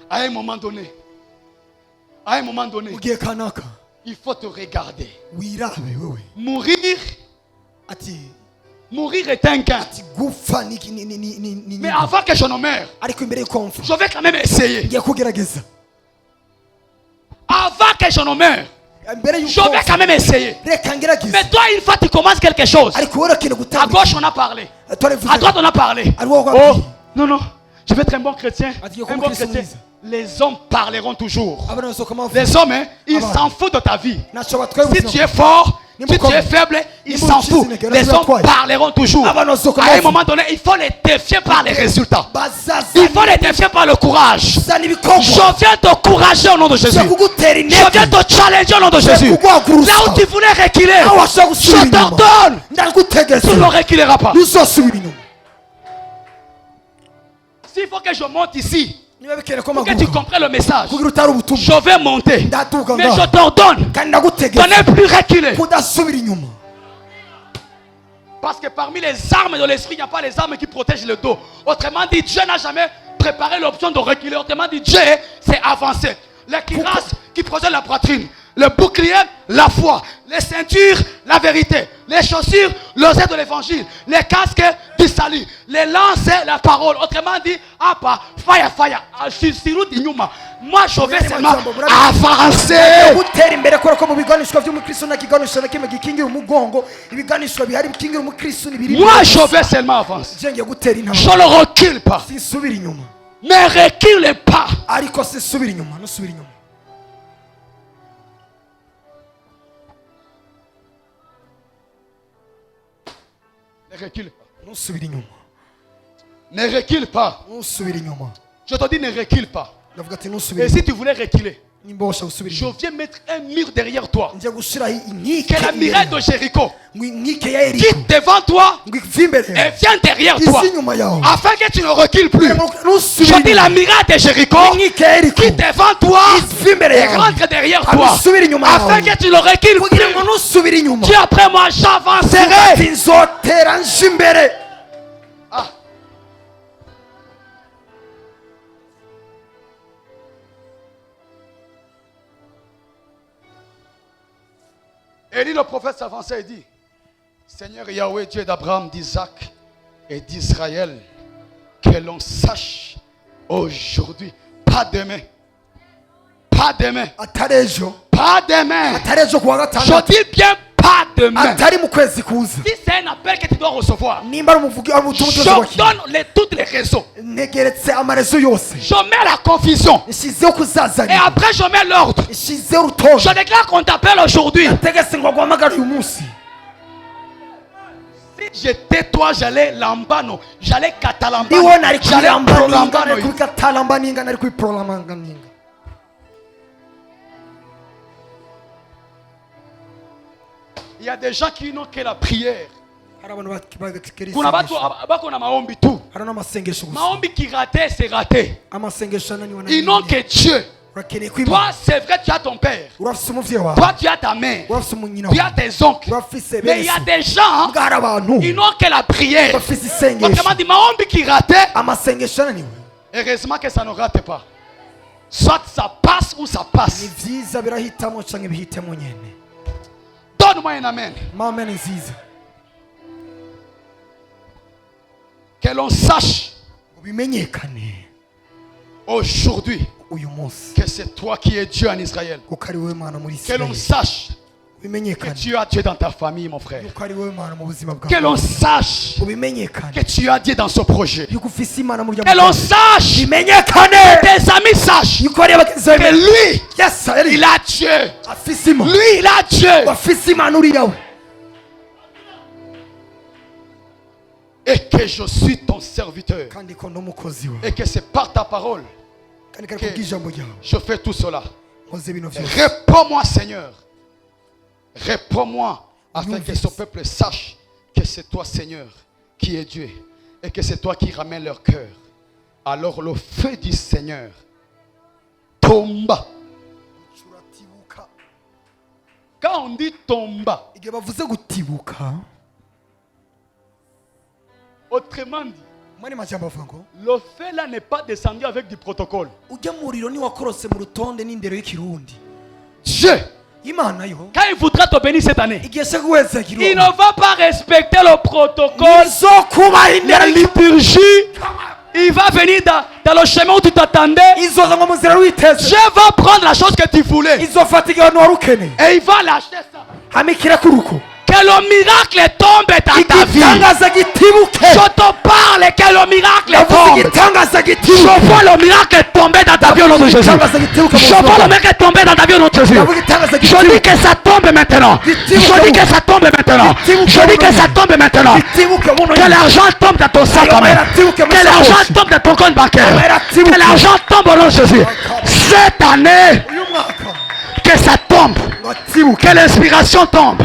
À un moment donné, mugihe kanaka il faut te regarder. wirabe wewe Mourir est un gain. ati gupfa Mais avant que je ne meure, ariko imbere yuko mpfa je vais quand même essayer. ngiye kugerageza Avant que je ne meure, imbere je yuko vais quand même essayer. reka ngerageza Mais toi, une fois tu commences quelque chose, ariko wowe urakeneye à gutanga gauche on a parlé, twarabivuze à droite on a parlé. ari wowe Oh, wabwiye non, non, je vais être un bon chrétien. Ati, Un bon chrétien. Les hommes parleront toujours. abana basohoka amavuta Les hommes, hein, ils Ah, s'en foutent de ta vie. ntacyo batwaye Si ubuzima tu es fort, si tu es faible, ils s'en foutent. Les hommes parleront toujours. À un moment donné, il faut les défier par les résultats. Il faut les défier par le courage. Je viens t'encourager au nom de Jésus. Je viens te challenger au nom de Jésus. Là où tu voulais reculer, je t'ordonne. Tu ne reculeras pas. S'il faut que je monte ici, pour que tu comprennes le message, je vais monter. Mais je t'ordonne de ne plus reculer. Parce que parmi les armes de l'esprit, il n'y a pas les armes qui protègent le dos. Autrement dit, Dieu n'a jamais préparé l'option de reculer. Autrement dit, Dieu, c'est avancer. Les cuirasses qui protègent la poitrine. Le bouclier, la foi. Les ceintures, la vérité. Les chaussures, l'osée de l'évangile. Les casques, du salut. Les lances, la parole. Autrement dit, fire. Moi, je vais seulement avancer. gutera imbere kubera ko mu biganishwa by'umukristo nta kiganisho na kimwe gikingira umugongo ibiganishwa bihari bikingira umukristo ni biri Moi, je vais seulement avancer. je ngiye gutera intambwe Je ne recule pas. sinsubira inyuma Ne recule pas. ariko sinsubira inyuma nusubira inyuma Ne recule pas. nusubira inyuma Ne recule pas. nusubira inyuma Je te dis, ne recule pas. ndavuga ati nusubira Et inyuma si tu voulais reculer, nimba washaka gusubira je inyuma viens mettre un mur derrière toi. njya gushiraho inkike Que la muraille de Jéricho inkike ya Yeriko quitte devant toi ngo ive imbere et viens derrière toi. izi inyuma yawe Afin que tu ne recules plus. nusubira Je dis la muraille de Jéricho inkike ya Yeriko quitte devant toi ive imbere et yawe rentre derrière toi. nusubira inyuma Afin yawe que tu ne recules kugira ngo plus. nusubira inyuma Dis après moi, j'avancerai. ati nzotera nje imbere Ah. Élie le prophète s'avançait et dit, Seigneur Yahweh, Dieu d'Abraham, d'Isaac et d'Israël, que l'on sache aujourd'hui, pas demain, pas demain, atari ejo pas demain, atari ejo kuwa je gatandatu dis bien pas demain. atari mu kwezi kuza Si c'est un appel que tu dois recevoir, nimba ari umuvugi ari ubutumwa je tuzi donne toutes les raisons. ntegeretse amarezo yose Je mets la confusion nshyizeho et kuzazanira après je mets l'ordre. nshyizeho urutonde Je déclare qu'on t'appelle aujourd'hui. tegetse ngo aguhamagare uyu munsi Si j'étais toi, j'allais lambano, j'allais iwo catalambano, nari j'allais kuyirambaninga prolambano. nari kubikatalambaninga nari kubiporolambaninga Il y a des gens qui n'ont que la prière. hari abantu bakera Kuna watu isengesho bako na maombi tu. hari n'amasengesho gusa Maombi qui raté, c'est raté. amasengesho ananiwe Ils n'ont que Dieu. urakeneye Toi, kwimana c'est vrai, tu as ton père. urafise umuvyeyi wawe Toi, tu as ta mère. urafise umunyina Tu as wawe tes oncles. urafise Mais il y a bese des gens, mbwa hari abantu ils n'ont que la prière. bafise isengesho Autrement dit, maombi qui raté, amasengesho ananiwe heureusement que ça ne rate pas. Soit ça passe ou ça ni passe. vyiza birahitamo canke bihitemo nyene Donne-moi un amen. mama ni nziza Que l'on sache bimenyekane aujourd'hui uyu munsi que c'est toi qui es Dieu en Israël. kuko ari wowe mana muri Que l'on Isirayeli sache que bimenyekane tu as Dieu dans ta famille, mon frère. yuko ari wowe mana mu buzima Que bwawe l'on sache ubimenyekane que tu as Dieu dans ce projet. yuko ufise imana mu Que l'on sache, bimenyekane tes amis sachent yuko ari abagenzi que bawe lui, yasayeli il a Dieu. afise imana Lui, il a Dieu. afise imana uri yawe Et que je suis ton serviteur. kandi ko n'umukozi we Et que c'est par ta parole kandi kari kubw'ijambo ryawe je fais tout cela. nkoze bino vyose Réponds-moi, Seigneur. Réponds-moi afin que ce peuple sache que c'est toi, Seigneur, qui es Dieu. Et que c'est toi qui ramènes leur cœur. Alors le feu du Seigneur tombe. Quand on dit tomba, igihe bavuze gutibuka, autrement dit, mwani majambo avuga ngo le feu là n'est pas descendu avec du protocole. ujya muriro ni wakorose mu rutonde n'indero y'ikirundi. Dieu, Imana yo quand il voudra te bénir cette année, igihe se guheza il ne va pas respecter le protocole, zo kuba la indero liturgie. Il va venir dans le chemin où tu t'attendais. izoza ngo muzira witeze, Dieu va prendre la chose que tu voulais izofata igihe wari ukeneye et il va l'acheter ça. hamikira kuruko Que le miracle tombe dans ta vie. igitangaza gitibuke, Je te parle que le miracle yavuze tombe. igitangaza Je gitibuke, vois le miracle tomber dans ta vie au nom de Jésus. igitangaza gitibuke Je vois le miracle tomber dans ta vie au nom de Jésus. yavuze igitangaza Je dis gitibuke, que ça tombe maintenant. Je dis que ça tombe maintenant. Je dis que ça tombe maintenant. gitibuke muno Que l'argent tombe dans ton sac à main. Que l'argent tombe dans ton compte bancaire. Que l'argent tombe au nom de Jésus. Cette année, uyu mwaka que ça tombe. ngatibuke Que l'inspiration tombe.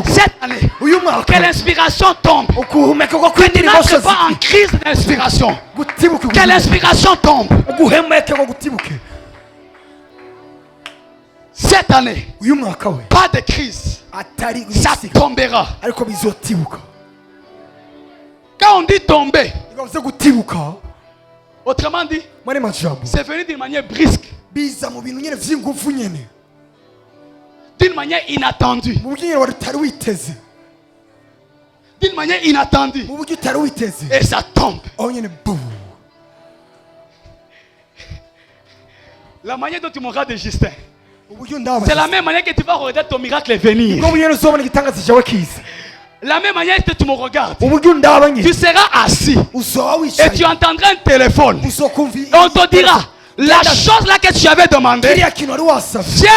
Cette année, uyu que mwaka l'inspiration tombe. ukuhumeka ko Que tu kwinjira n'entres imosho pas en crise d'inspiration. gutibuke Que l'inspiration tombe. uguhumeke ko gutibuke Cette année, uyu mwaka we pas de crise. atari Ça gusika tombera. ariko bizotibuka. Quand on dit tomber, Bivuze gutibuka autrement dit, mwani majambo c'est venu d'une manière brusque, biza mu bintu nyene vy'ingufu nyene, d'une manière inattendue, mu buryo nyene wari utari witeze, d'une manière inattendue. mu buryo utari witeze, Et ça tombe. aho nyene bu. La manière dont tu mourras de Justin, Mu buryo c'est ndabaza la même manière que tu vas regarder ton miracle venir. ubwo buryo uzobona igitangaza cyawe kiza, La même manière que tu me regardes. mu buryo ndaba Tu nyene seras assis uzoba et tu wicaye entendras un téléphone. uzokumva Et on te dira, la chose là que tu avais demandé, kiriya kintu wari wasavye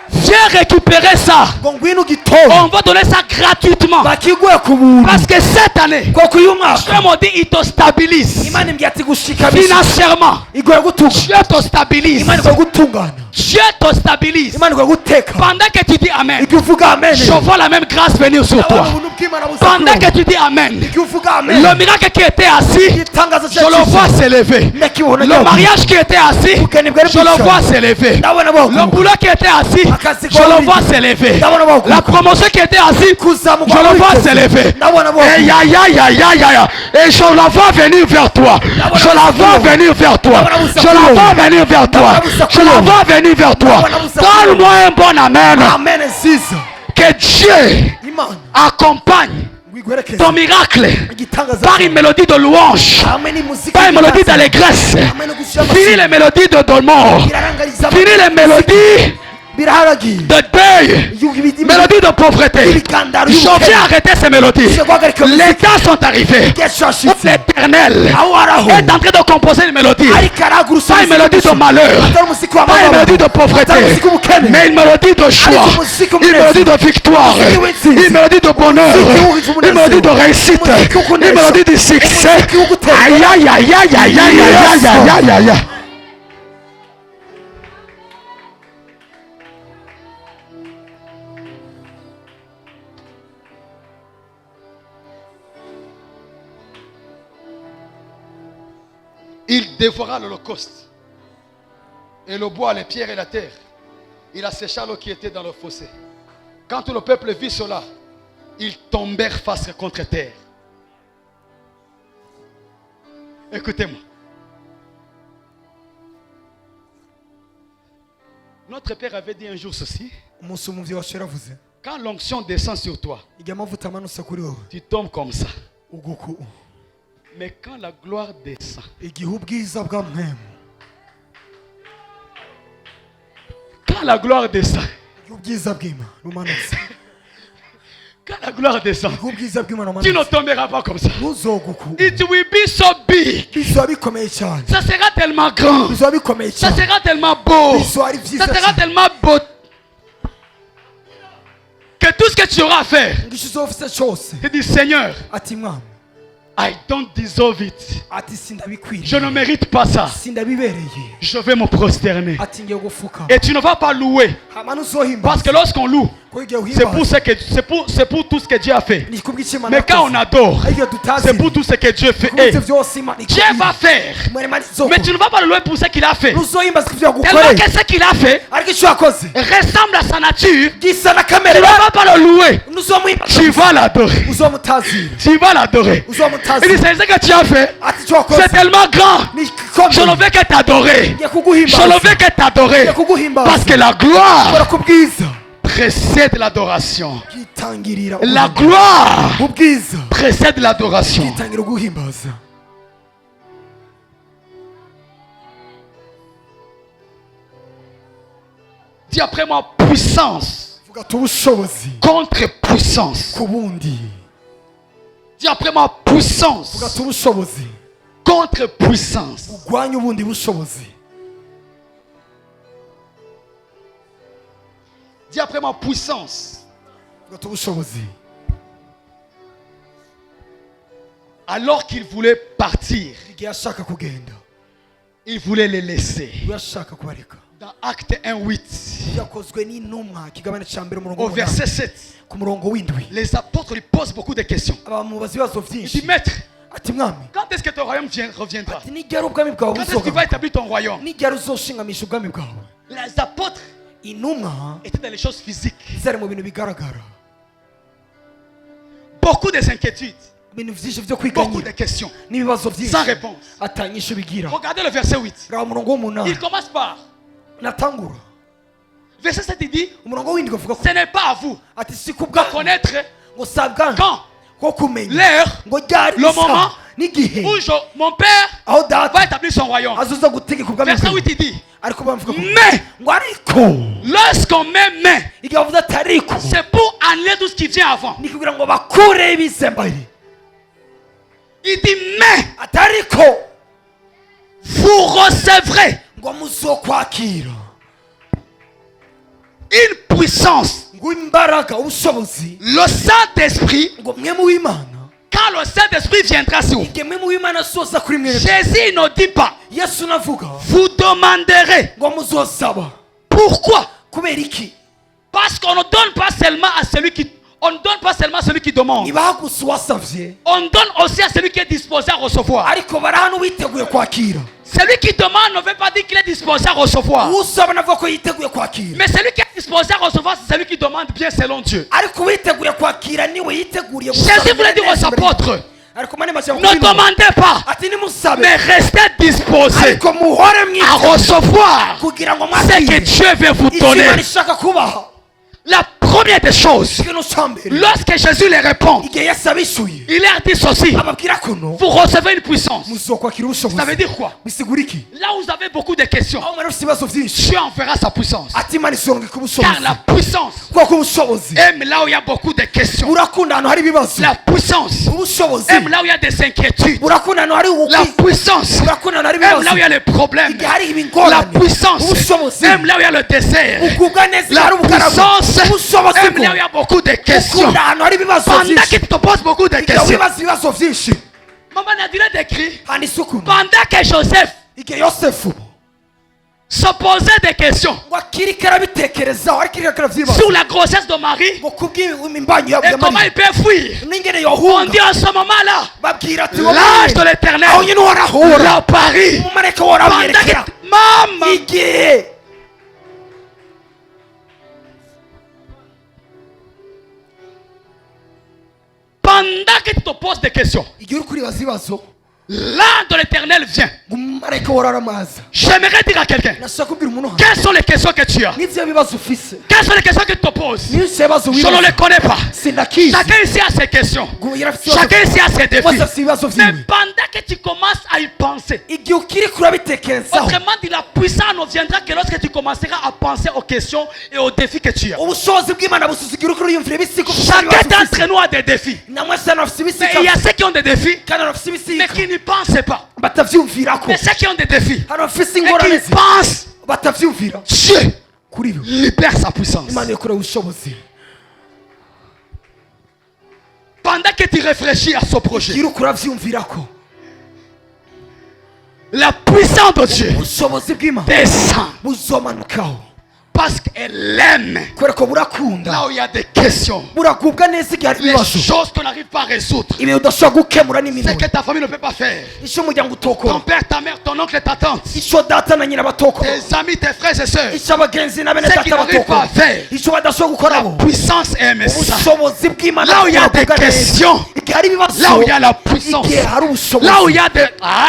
viens récupérer ça. ngo ngwino ugitore On va donner ça gratuitement. bakiguhe ku buntu, Parce que cette année, kuko uyu Dieu mwaka m'a dit, il te stabilise. Imana imbwiye ati gushikamisha Financièrement, igoye gutunga, Dieu te stabilise. Imana igoye gutungana, Dieu te stabilise. Imana igoye guteka. Pendant que tu dis Amen, Igihe uvuga amen je vois la même grâce venir sur toi. ubuntu bw'Imana Pendant buza que tu dis Amen, igihe uvuga amen le miracle qui était assis, igitangaza je le vois s'élever. nakibona Le mariage qui était assis, je le vois s'élever. ndabona Le bahuguka boulot qui était assis, je le vois s'élever. ndabona La bahuguka promotion qui était assise, kuzamuka je le vois witeze. s'élever. ndabona Et bahuguka ya ya ya ya ya ya. Et je la vois venir vers toi. Je la vois venir vers toi. Je la vois venir vers toi. Je la vois venir vers toi. Donne-moi un bon amen. amen nziza. Que Dieu Imana accompagne wigwerekeze ton miracle igitangaza par une mélodie de louange, amen muziki par une mélodie d'allégresse. amen gushama Fini les mélodies de dolmort. birarangariza Fini les mélodies biraharagiye de deuil. Mélodies de pauvreté. Je viens arrêter ces mélodies. Les temps sont arrivés. L'Éternel est en train de composer une mélodie. Pas une mélodie de malheur, pas une mélodie de pauvreté, mais une mélodie de joie, une mélodie de victoire, une mélodie de bonheur, une mélodie de réussite, une mélodie de succès. Aïe aïe aïe aïe aïe aïe aïe aïe aïe aïe. Il dévora l'holocauste et le bois, les pierres et la terre. Il assécha l'eau qui était dans le fossé. Quand tout le peuple vit cela, ils tombèrent face contre terre. Écoutez-moi. Notre Père avait dit un jour ceci. Quand l'onction descend sur toi, tu tombes comme ça. Mais quand la gloire descend, quand la gloire descend, quand la gloire descend, tu ne tomberas pas comme ça. It will be so big. Ça sera tellement grand. Ça sera tellement beau. Ça sera tellement beau. Que tout ce que tu auras à faire, tu dis Seigneur, I don't deserve it. Je ne mérite pas ça. Je vais me prosterner. Et tu ne vas pas louer. Parce que lorsqu'on loue, C'est pour tout ce que Dieu a fait. Mais quand on adore, c'est pour tout ce que Dieu fait. Et Dieu va faire. Mais tu ne vas pas le louer pour ce qu'il a fait. Tellement que ce qu'il a fait ressemble à sa nature. Tu ne vas pas le louer. Tu vas l'adorer. Tu vas l'adorer. Il dit, c'est ce que tu as fait. C'est tellement grand. Je ne veux que t'adorer. Je ne veux que t'adorer. Parce que la gloire précède l'adoration. La gloire précède l'adoration. Dis après moi, puissance contre puissance. Dis après moi, puissance contre puissance. Dis après moi, puissance. Alors qu'il voulait partir, il voulait les laisser. Dans Acte 1:8, au verset 7, les apôtres lui posent beaucoup de questions. Il dit, maître, quand est-ce que ton royaume reviendra? Quand est-ce que tu vas établir ton royaume? Les apôtres étaient dans les choses physiques. Beaucoup d'inquiétudes, beaucoup de questions sans réponse. Regardez le verset 8. Il commence par verset 7, il dit, ce n'est pas à vous de connaître quand, l'heure, le moment où mon père va établir son royaume. Verset 8, il dit, mais lorsqu'on met mais, c'est pour annuler tout ce qui vient avant. Il dit, mais vous recevrez une puissance. Le Saint-Esprit, quand le Saint-Esprit viendra sur vous, Jésus ne dit pas, vous demanderez. Pourquoi? Parce qu'on ne donne pas seulement à celui qui demande. On donne aussi à celui qui est disposé à recevoir. Celui qui demande ne veut pas dire qu'il est disposé à recevoir. Mais celui qui est disposé à recevoir, c'est celui qui demande bien selon Dieu. Jésus voulait dire aux apôtres, ne demandez pas, mais restez disposés à recevoir ce que Dieu veut vous donner. La première des choses, lorsque Jésus les répond, il leur dit ceci, vous recevez une puissance. Ça veut dire quoi? Là où vous avez beaucoup de questions, Dieu enverra sa puissance. Car la puissance aime là où il y a beaucoup de questions. La puissance aime là où il y a des inquiétudes. La puissance aime là où il y a les problèmes. La puissance aime là où il y a le désert. La puissance aime là où il y a beaucoup de questions. Pendant qu'il te pose beaucoup de questions, Maman Nadine décrit, pendant que Joseph se posait des questions sur la grossesse de Marie et comment il peut fuir, on dit en ce moment-là, l'ange de l'Éternel l'a apparu pendant que maman pendant que tu te poses des questions, l'ange de l'Éternel vient. J'aimerais dire à quelqu'un, quelles sont les questions que tu as? Quelles sont les questions que tu te poses? Je ne les connais pas. Chacun ici a ses questions. Chacun ici a ses défis. Mais pendant que tu commences à y penser, autrement dit, la puissance ne viendra que lorsque tu commenceras à penser aux questions et aux défis que tu as. Chacun d'entre nous a des défis. Mais il y a ceux qui ont des défis, mais qui n'y pensent pas. Mais ceux qui ont des défis et qui pensent, Dieu libère sa puissance. Pendant que tu réfléchis à ce projet, la puissance de Dieu descend. Parce qu'elle aime. kubera ko burakunda Là où il y a des questions, buragubwa neza igihe hari les ibibazo choses qu'on n'arrive pas à résoudre, ibintu udashobora gukemura c'est n'iminwe que ta famille ne peut pas faire. icyo umuryango Ton utokora père, ta mère, ton oncle et ta tante, icyo data na nyina batokora tes amis, tes frères et sœurs, icyo abagenzi na bene ce qu'ils data n'arrivent pas à batokora faire. icyo badashobora gukora La bo puissance aime ça. ubushobozi bw'imana Là où il y a des buragubwa neza. questions, igihe hari ibibazo là où il y a la puissance, igihe hari ubushobozi là où il y a des,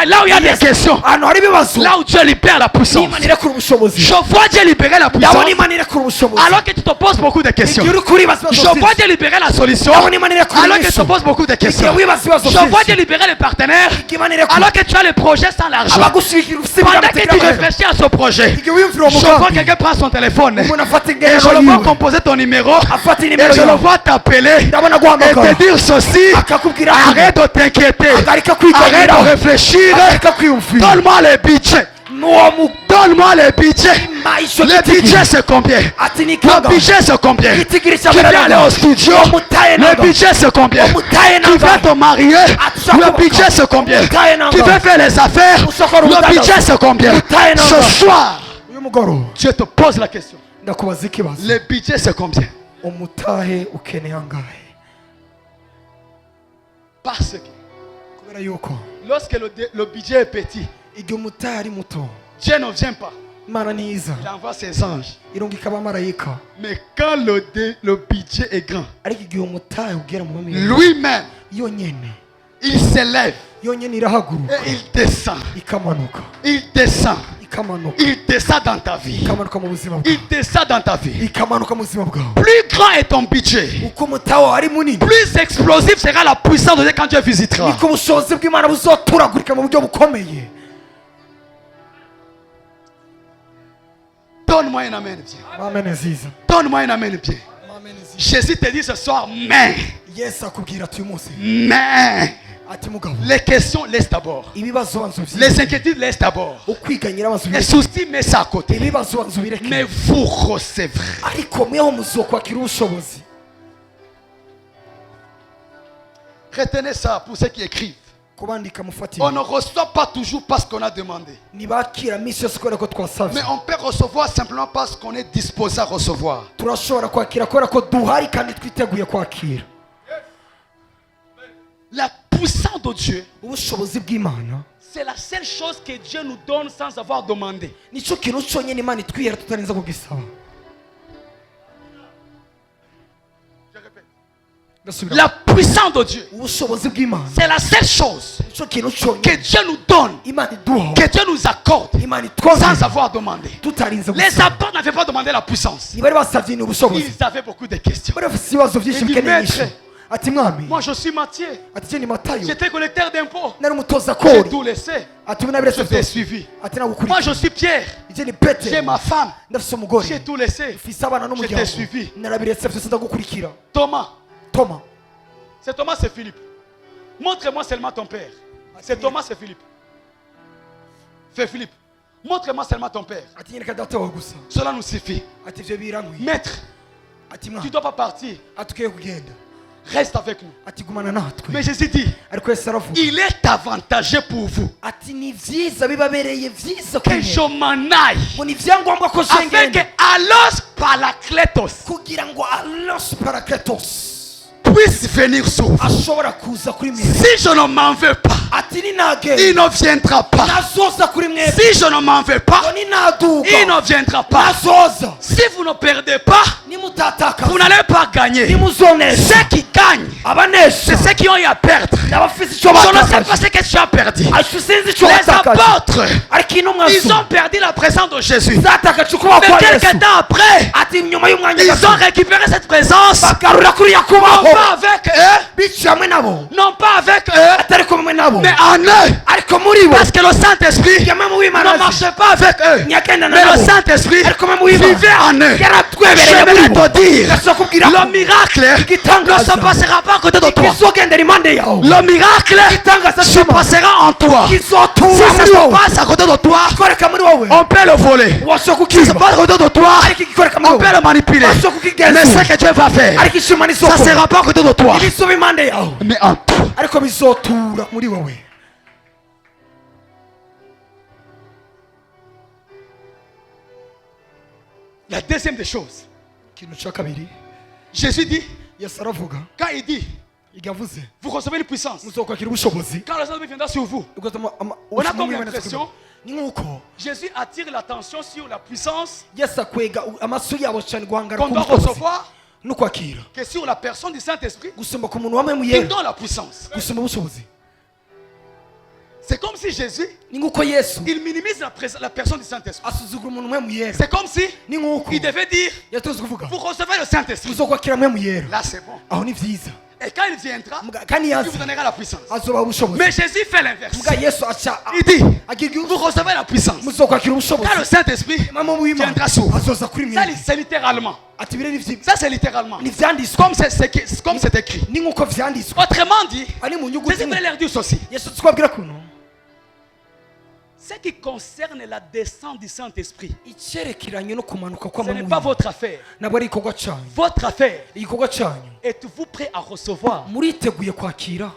là où il y a des questions, ahantu hari ibibazo là où Dieu libère la puissance. n'imana irekura ubushobozi Je vois Dieu libérer la puissance. ndabona imana irekura ubushobozi Alors que tu te poses beaucoup de questions. igihe uri kuribaza Je ibibazo vois byinshi Dieu libérer la solution. ndabona imana irekura Alors que tu te inyishu poses beaucoup de igihe questions. wibaza ibibazo Je vois byinshi Dieu libérer les partenaires. igihe imana irekura Alors que tu as le projet sans l'argent. abagushyigikira ufite Pendant imigambi que tu itagira amahera réfléchis à ce projet, igihe wiyumvira uwo je vois mugambi quelqu'un prendre son téléphone. umuntu afata Et ingendo je le vois yiwe composer ton numéro. afata Et inimero je le yawe vois t'appeler. ndabona Et guhamagara te dire ceci. akakubwira ati Arrête de t'inquiéter. agarika Arrête kwiganyira de réfléchir. agarika kwiyumvira Donne-moi le budget. n'uwo Donne-moi le budget. muma icyo Le budget c'est combien? ati ni Le kanga budget c'est combien? igitigiri Tu viens aller au studio. Le budget c'est combien? Tu veux te marier? Le budget c'est combien? Tu veux faire les affaires? Le budget c'est combien? Ce soir, uyu mugoroba Dieu te pose la question. ndakubaza ikibazo Le budget c'est combien? umutahe ukeneye angahe Parce que kubera yuko lorsque le budget est petit, igihe umutahe ari muto Dieu ne vient pas. imana ntiza Il envoie ses anges. irungika abamarayika Mais quand le budget est grand, ariko igihe umutahe ugera mu bamiri lui-même, yonyene il s'élève yonyene irahaguruka et il descend. ikamanuka Il descend. ikamanuka Il descend dans ta vie. ikamanuka mu buzima bwawe Il descend dans ta vie. ikamanuka mu buzima bwawe Plus grand est ton budget, uko umutahe wawe ari munini plus explosif sera la puissance de Dieu quand Dieu visitera. niko ubushobozi bw'imana buzoturagurika mu buryo bukomeye Donne-moi un amen bien. amen nziza Donne-moi un amen bien. amen nziza Jésus te dit ce soir, mais, yesu akubwira ati uyu munsi ati mugabo les questions laisse d'abord. ibibazo banza ubishyire Les inquiétudes laisse d'abord. ukwiganyira banza Les ubireke soucis mets ça à côté. ibibazo banza ubireke Mais vous recevrez. ariko mweho muzokwakira ubushobozi Retenez ça pour ceux qui écrivent. kubandika mufatire On ne reçoit pas toujours parce qu'on a demandé. ntibakira minsi yose kubera ko twasabye Mais on peut recevoir simplement parce qu'on est disposé à recevoir. turashobora kwakira kubera ko duhari kandi twiteguye kwakira La puissance de Dieu, ubushobozi bw'imana c'est la seule chose que Dieu nous donne sans avoir demandé. nicyo kintu cyonyine imana itwihera tutarinze kugisaba Ndasubira. La puissance de Dieu, ubushobozi bw'imana c'est la seule chose nicyo kintu que cyonyine Dieu nous donne, imana iduha que Dieu nous accorde imana itwongera sans avoir demandé. tutarinze Les gusaba apôtres n'avaient pas demandé la puissance. ntibari basabye ni ubushobozi Ils avaient beaucoup de questions. bari bafite ibibazo byinshi Il dit, bikeneye Maître, inyishu ati mwami moi je suis Matthieu, ati je ni matayo j'étais collecteur d'impôts. nari umutoza J'ai kori tout laissé, ati nabiretse je t'ai byose suivi. ati Moi nagukurikira je suis Pierre, je ni j'ai petero ma femme, ndafise umugore j'ai tout laissé. mfise abana n'umuryango suivi. narabiretse byose ndagukurikira Thomas, toma c'est Thomas, c'est Philippe. Montre-moi seulement ton père. C'est Thomas, c'est Philippe. Fais Philippe. Montre-moi seulement ton père. ati nyereka data wawe gusa Cela nous suffit. ati ibyo birankwiye Maître, ati tu mwana ne dois pas partir. ati ukwiye kugenda Reste avec nous. ati gumana natwe Mais Jésus dit, ariko yesu aravuga il est avantageux pour vous ati ni byiza bibabereye byiza que je m'en aille. ngo ni ibyangombwa ko Afin que jengenda Alos Paracletos kugira ngo alos paraketos puisse venir sur vous. ashobora kuza kuri mwe Si je ne m'en veux pas, ati il ninagenda ne viendra pas. nazoza kuri mwe Si je ne m'en veux pas, ngo ninaduga il ne viendra pas. nazoza Si vous ne perdez pas, nimutatakaza vous n'allez pas gagner. nimuzonesha Ceux qui gagnent, abanesha c'est ceux qui ont eu à perdre. n'abafise icyo Je ne sais pas batakaje ce que tu as perdu. ariko sinzi icyo Les batakaje apôtres, ariko intumwa ils zo ont perdu la présence de Jésus. zatakaje ukubaho Mais kwa quelques yesu temps après, ati nyuma y'umwanya ils gato ont récupéré cette présence. bagarura kuriya Non kubaho pas avec eux, biciye hamwe nabo non pas avec eux, atari kumwe nabo mais en eux. ariko muri bo Parce que le Saint-Esprit yamwe mu ne w'imana marchait pas avec eux. nyagendana Mais le nabo Saint-Esprit ariko mwe mu w'imana vivait en eux. yaratwebereye muri J'aimerais bo te dire, ndashobora kubwira le miracle ne igitangaza se passera pas à côté de toi. kizogendera impande yawe Le miracle igitangaza se cy'Imana passera en toi. Si kizotura ça muri se wowe passe à côté de toi, gikoreka muri wowe on peut le voler. washobora Si ça se kukiba passe à côté de toi, ariko igikoreka muri on peut wowe le manipuler. washobora Mais kukigenzura ce que Dieu va faire, ariko icyo Imana ça ne izokora sera pas à côté de toi, ibizoba impande yawe mais en toi. ariko bizotura muri wowe La deuxième des choses, ikintu cya kabiri Jésus dit, yesu aravuga quand il dit, yavuze vous recevez une puissance. muzokwakira ubushobozi Quand le Saint-Esprit viendra sur vous, on a comme l'impression, ni nk'uko Jésus attire l'attention sur la puissance yesu akwega amaso yabo cyane guhangara qu'on ku doit bushobozi recevoir no kwakira que sur la personne du Saint-Esprit gusumba ku muntu wamwe qui yera donne la puissance. gusumba ubushobozi C'est comme si Jésus, ni nk'uko yesu il minimise la personne du Saint-Esprit. asuzugura umuntu umwe mu yera C'est comme si ni nk'uko il devait dire, yatuzi kuvuga vous recevez le Saint-Esprit. muzokwakira umwe mu yera Là, c'est bon. aho ni byiza Et quand il viendra, kandi il yaza vous donnera la puissance. azobaha ubushobozi Mais Jésus fait l'inverse. mbwa yesu aca Il dit, agira vous recevez la puissance. muzokwakira ubushobozi Quand le Saint-Esprit mama w'imana viendra sur vous. azoza kuri Ça, mwe c'est littéralement. ati bire ni Ça, c'est littéralement. vyanditswe Comme c'est écrit. ni nk'uko vyanditswe Autrement dit, ari mu nyuguti Jésus voulait leur dire ceci. yesu twabwira kuno Ce qui concerne la descente du Saint-Esprit, icyerekeranye no kumanuka ce n'est pas kw'amamwe votre affaire. ntabwo ari igikorwa cyanyu Votre affaire, igikorwa cyanyu êtes-vous prêt à recevoir? muriteguye kwakira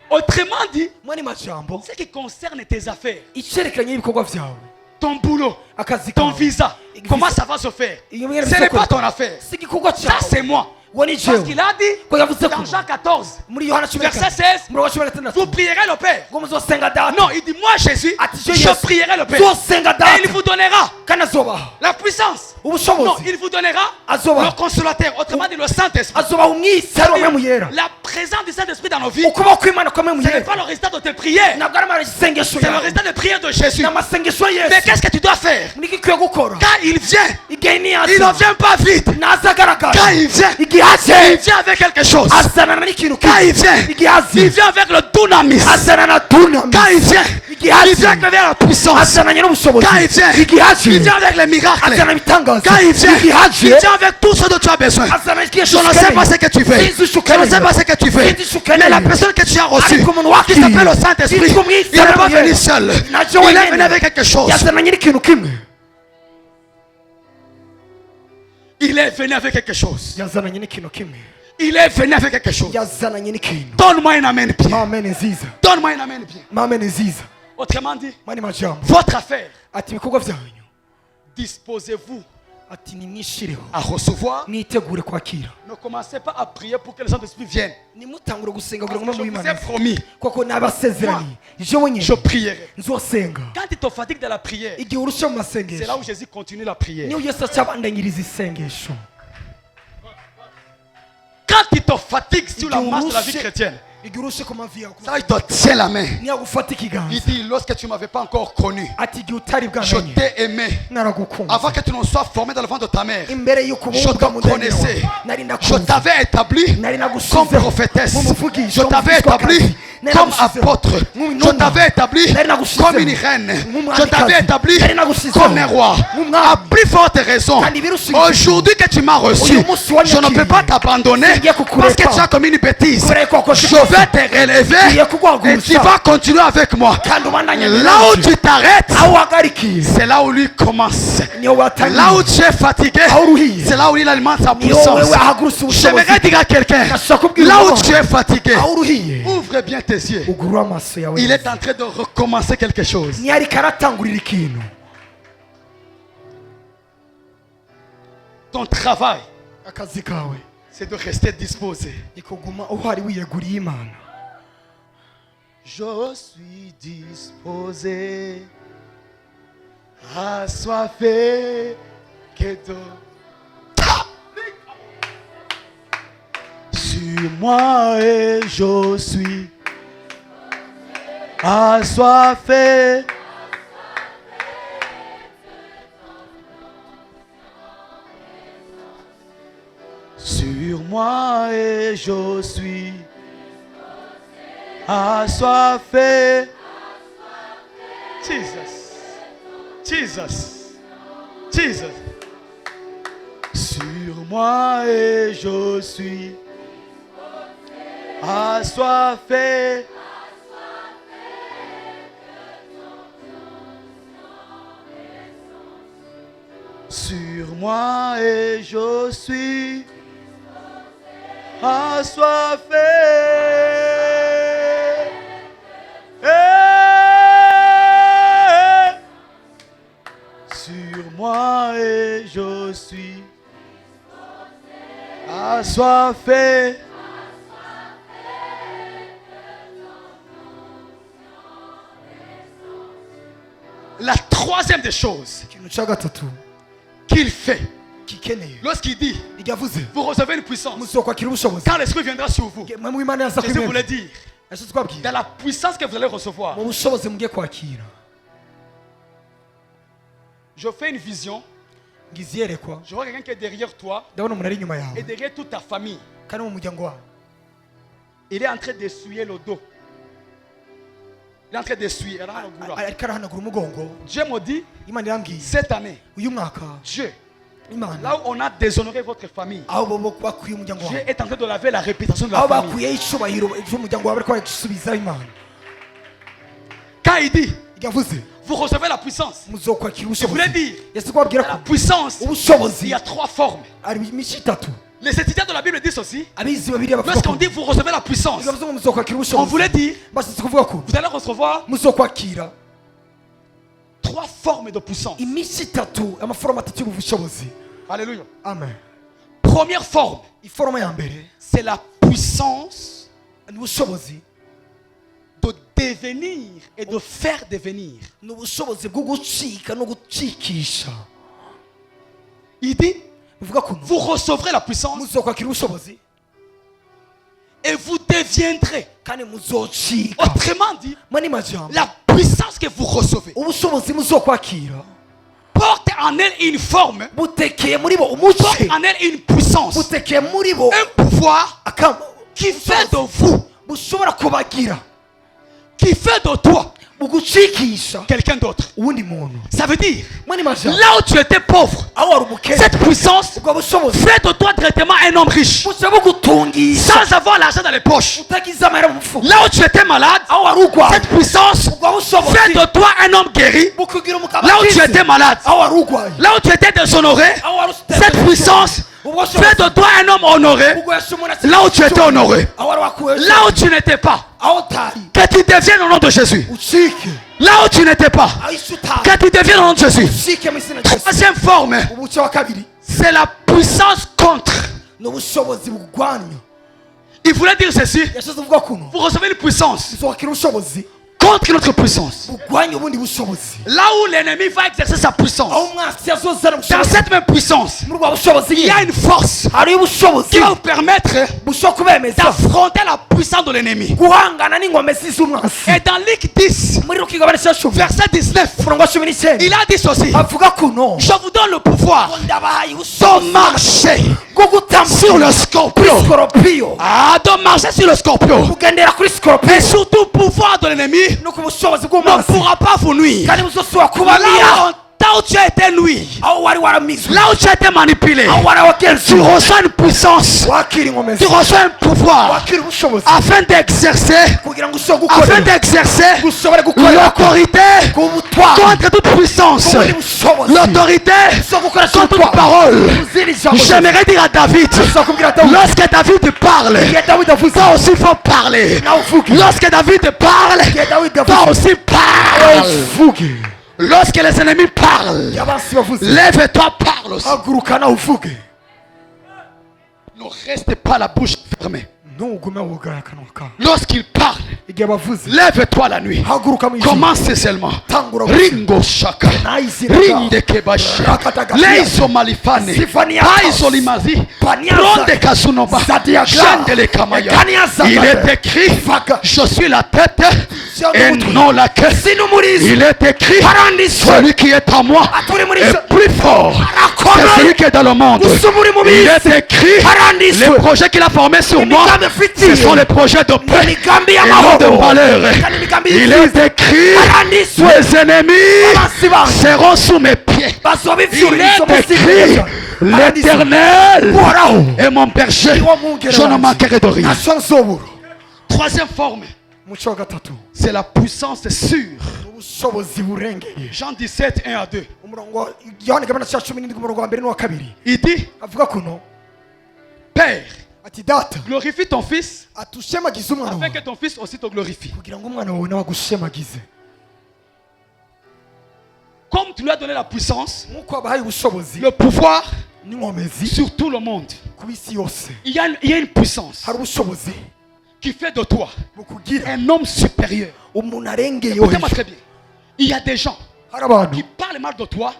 Autrement dit, mwani majambo ce qui concerne tes affaires, icyerekeranye n'ibikorwa byawe ton boulot, akazi ton kawe visa, comment ça va se faire? iyo Ce n'est pas ton affaire. si igikorwa Ça, cyawe c'est moi. uwo ni Parce jewe qu'il a dit ko yavuze dans kuno Jean 14, muri yohana cumi na verset kane 16, umurongo wa cumi na gatandatu vous prierez le Père. ngo muzosenga data Non, il dit moi Jésus, ati je Yesu, prierai le Père. zosenga Et il data vous donnera kandi azobaha la puissance. Non, ubushobozi il vous donnera Azoba. le consolateur, autrement dit le Saint-Esprit. azobaha umwisaro umwe mu yera La présence du Saint-Esprit dans nos vies, ukuboko kw'imana kw'amwe mu ce n'est yera pas le résultat de tes prières, ntabwo ari amasengesho c'est le yawe résultat des prières de Jésus. ni amasengesho ya Mais yesu qu'est-ce que tu dois faire? ni iki ukwiye gukora Quand il vient, igihe il ne niyaza vient pas vite. naza agaragara Quand il vient, igihe il aje vient avec quelque chose. azanana n'ikintu Quand il vient, igihe il azi vient avec le dunamis. azanana dunami Quand il vient, igihe il azi vient avec la puissance. azananye n'ubushobozi Quand il vient, igihe aje il vient avec les miracles. azana ibitangaza Quand il vient, igihe aje il vient avec tout ce dont tu as besoin. azana igihe Je ne sais pas ce que tu fais. Je ne sais pas ce que tu fais. Mais la personne que tu as reçue, qui s'appelle le Saint-Esprit, il n'est pas venu seul. Il est venu avec quelque chose. yazananye n'ikintu kimwe Il est venu avec quelque chose. yazananye n'ikintu kimwe Il est venu avec quelque chose. yazananye n'ikintu Donne-moi un amen bien. mame ni nziza Donne-moi un amen bien. mame ni nziza Autrement dit, mani majambo votre affaire, ati ibikorwa byanyu disposez-vous ati nimwishireho à recevoir. mwitegure kwakira Ne commencez pas à prier pour que le Saint-Esprit vienne. nimutangure gusenga Parce kugira que ngo je mube vous ai mwimana promis, koko nabasezeranye jewe nyine je prierai. nzosenga Quand tu te fatigues de la prière, igihe urusha mu c'est masengesho là où Jésus continue la prière. niyo yesu acyabandanyiriza isengesho Quand tu te fatigues sur la Igihe marche de la vie urushe- chrétienne, igihe urushe ku mavi yawe ça il te tient la main. niyagufata ikiganza Il dit, lorsque tu ne m'avais pas encore connu, ati igihe utari je bwamenye t'ai aimé. naragukunze Avant que tu ne sois formé dans le ventre de ta mère, imbere y'uko je te ubumuga mu ndege connaissais. yawe nari Je nakunze t'avais établi nari comme nagusizeho prophétesse. nk'umuvugisha Je t'avais établi comme apôtre. Je t'avais établi comme une reine. Je t'avais établi comme un roi. À plus forte raison, aujourd'hui que tu m'as reçu, je ne peux pas t'abandonner parce que tu as commis une bêtise. Je vais te relever et tu vas continuer avec moi. Là où tu t'arrêtes, aho uhagarikiye c'est là où lui commence. niyo watangiriye Là où tu es fatigué, c'est là où il alimente sa niyo puissance. wewe ahagurutse ubushobozi J'aimerais dire à quelqu'un, ndashaka kubwira là où umuntu tu es fatigué, aho uruhiye ouvre bien tes yeux. ugurura amaso yawe Il est en train de recommencer quelque chose. niyo ariko aratangurira ikintu Ton travail, akazi kawe c'est de rester disposé. ni kuguma uhari wiyeguriye imana Je suis disposé, assoiffé, que sur moi et je suis assoiffé. Sur moi et je suis assoiffé. Jesus. Jesus. Jesus. Sur moi et je suis assoiffé. Sur moi et je suis assoiffé. Sur moi moi et je suis assoiffé. La troisième des choses ikintu cya gatatu qu'il fait, gikeneye lorsqu'il dit, yavuze vous recevez une puissance, muzokwakira ubushobozi quand l'Esprit viendra sur vous, mwe mu Imana yaza Jésus voulait kwimena dire, yashyize twabwira dans la puissance que vous allez recevoir, mu bushobozi mugiye kwakira je fais une vision, ngize iyerekwa je vois quelqu'un qui est derrière toi ndabona umuntu ari inyuma et yawe derrière toute ta famille. kandi mu muryango wawe Il est en train d'essuyer le dos. Il est en train d'essuyer. ariko arahanagura umugongo. Dieu me dit, Imana irambwiye cette année, uyu mwaka Dieu, Imana là où on a déshonoré votre famille, aho bo bakuye umuryango Dieu wawe est en train de laver la réputation de la aho famille. bakuye icubahiro cy'umuryango wawe ariko bagisubiza Imana Quand il dit, yavuze vous recevez la puissance, muzokwakira je voulais ubushobozi dire, yesi kubabwira la ko puissance, il ubushobozi y a trois formes. ari imico itatu. Les étudiants de la Bible disent aussi, Abizi babiri bavuga lorsqu'on ko dit vous recevez la puissance, bivuze ngo muzokwakira on ubushobozi voulait dire, bashitse kuvuga ko vous allez recevoir muzokwakira trois formes de puissance. imico itatu amaforoma atatu y'ubushobozi. Alléluia. Amen. Première forme, Iforoma ya mbere c'est la puissance ni ubushobozi de devenir et de faire devenir. ni ubushobozi bwo gucika no gucikisha. Il dit, bivuga ko vous recevrez la puissance muzokwakira ubushobozi et vous deviendrez. kandi muzocika. Autrement dit, mani majambo la puissance que vous recevez ubushobozi muzokwakira porte en elle une forme, butekeye muri bo porte umuce en elle une puissance, butekeye muri bo un pouvoir akamo qui fait de vous, bushobora kubagira qui fait de toi bugucikisha quelqu'un d'autre. uwundi muntu. Ça veut dire, mani majambo là où tu étais pauvre, aho wari umukene cette puissance ubwo bushobozi fait de toi directement un homme riche, buca bugutungisha sans avoir l'argent dans les poches. utagize amahera mu mufuka. Là où tu étais malade, aho wari urwaye cette puissance ubwo bushobozi fait de toi un homme guéri. bukugira umugabo Là où tu akize. étais malade, aho wari urwaye là où tu étais déshonoré, aho wari ufite cette puissance ubwo fait bushobozi de toi un homme honoré. buguhesha umuntu ati- Là où tu étais honoré, aho wari wakuwe là où tu n'étais pas, aho utari que tu deviennes au nom de Jésus. ucike Là où tu n'étais pas, aho isi utari que tu deviennes au nom de Jésus. ucike mu izina rya Yesu. Troisième forme, umuco wa kabiri c'est la puissance contre. ni ubushobozi bugwanya. Il voulait dire ceci, yashize uvuga kuno vous recevez une puissance uzokira ubushobozi contre notre puissance. bugwanya ubundi bushobozi. Là où l'ennemi va exercer sa puissance, aho umwasi yazozana dans ubushobozi cette même puissance, muri ubwo bushobozi il y a une force hariyo ubushobozi qui va vous permettre bushobora kubemeza d'affronter la puissance de l'ennemi. guhangana n'ingomezi z'umwasi. Et dans Luc 10, muri rukigabane cya cumi verset 19, umurongo wa cumi n'icyenda il a dit ceci, avuga kuno je vous donne le pouvoir ndabahaye de ubushobozi marcher bwo gutambuka sur le scorpion. sikoropiyo Ah, de marcher sur le scorpion. kugendera kuri Et sikoropiyo surtout, le pouvoir de l'ennemi no ku bushobozi ne bw'umwasi pourra pas vous nuire. kandi buzosubira Là kubamira où tu as été nuit, aho wari waramizwe là où tu as été manipulé, aho wari tu wagenzuwe reçois une puissance, wakira tu ingomezi reçois un pouvoir wakira ubushobozi afin d'exercer, kugira ngo ushobore afin gukorera d'exercer ushobore gukorera l'autorité kubutwara contre toute puissance, ubundi bushobozi l'autorité ushobora gukora contre toute kubutwara parole. uzira ijambo J'aimerais dire à David, ushobora kubwira Dawidi lorsque David parle, igihe Dawidi avuze toi aussi faut parler. nawe uvuge Lorsque David parle, igihe Dawidi toi avuze aussi parle. uvuge Lorsque les ennemis parlent, abansi bavuze lève-toi, parle aussi. haguruka nawe uvuge Ne reste pas la bouche fermée. ntugume wugaye akanwa kawe Lorsqu'il parle, igihe bavuze lève-toi la nuit. haguruka mu ijoro Commence seulement. tangura Ringo shaka. nayiziraga Rinde kebashi. Leiso malifane. Sifania Paiso limazi. Paniaza. Ronde kasunoba. Zadiaga. Chandele kamaya. Ekaniaza. Il est écrit, Vaga. je suis la tête Jean et de Moutou. non la queue. sinumurizi Il est écrit, Parandiswe. celui qui est en moi Aturi muri est zo. plus fort Arakomeye. que celui qui est dans le monde. Usumuri mu Il bisi. est écrit, Parandiswe. les projets qu'il a formés sur moi, Imigambi afitiye. ce sont les projets de paix imigambi et non de y'amahoro malheur. kandi imigambi Il y'ibyiza. est écrit, Parandiswe. les ennemis abansi banjye seront sous mes pieds. bazoba Il ivyuririzo est munsi écrit, y'ibirenge. Parandiswe. l'Éternel uhoraho est mon berger, niwo mwungere je ne wanjye. manquerai de rien. ntacyo nzobura. Troisième forme, umuco wa gatatu c'est la puissance sûre. ubushobozi burengeye. Jean 17, 1 à 2. umurongo yohani gabana cya cumi n'indwi umurongo wa mbere n'uwa kabiri Il dit, avuga kuno Père, ati data glorifie ton fils atushemagize umwana afin wawe que ton fils aussi te glorifie. kugira ngo umwana wawe nawe agushemagize. comme tu lui as donné la puissance, nk'uko wabahaye ubushobozi le pouvoir n'inkomezi sur tout le monde, ku isi yose, il y a une puissance hari ubushobozi qui fait de toi bukugira un homme supérieur. umuntu arengeye Écoutez-moi hejuru. très bien. Il y a des gens Hari abantu qui parlent mal de toi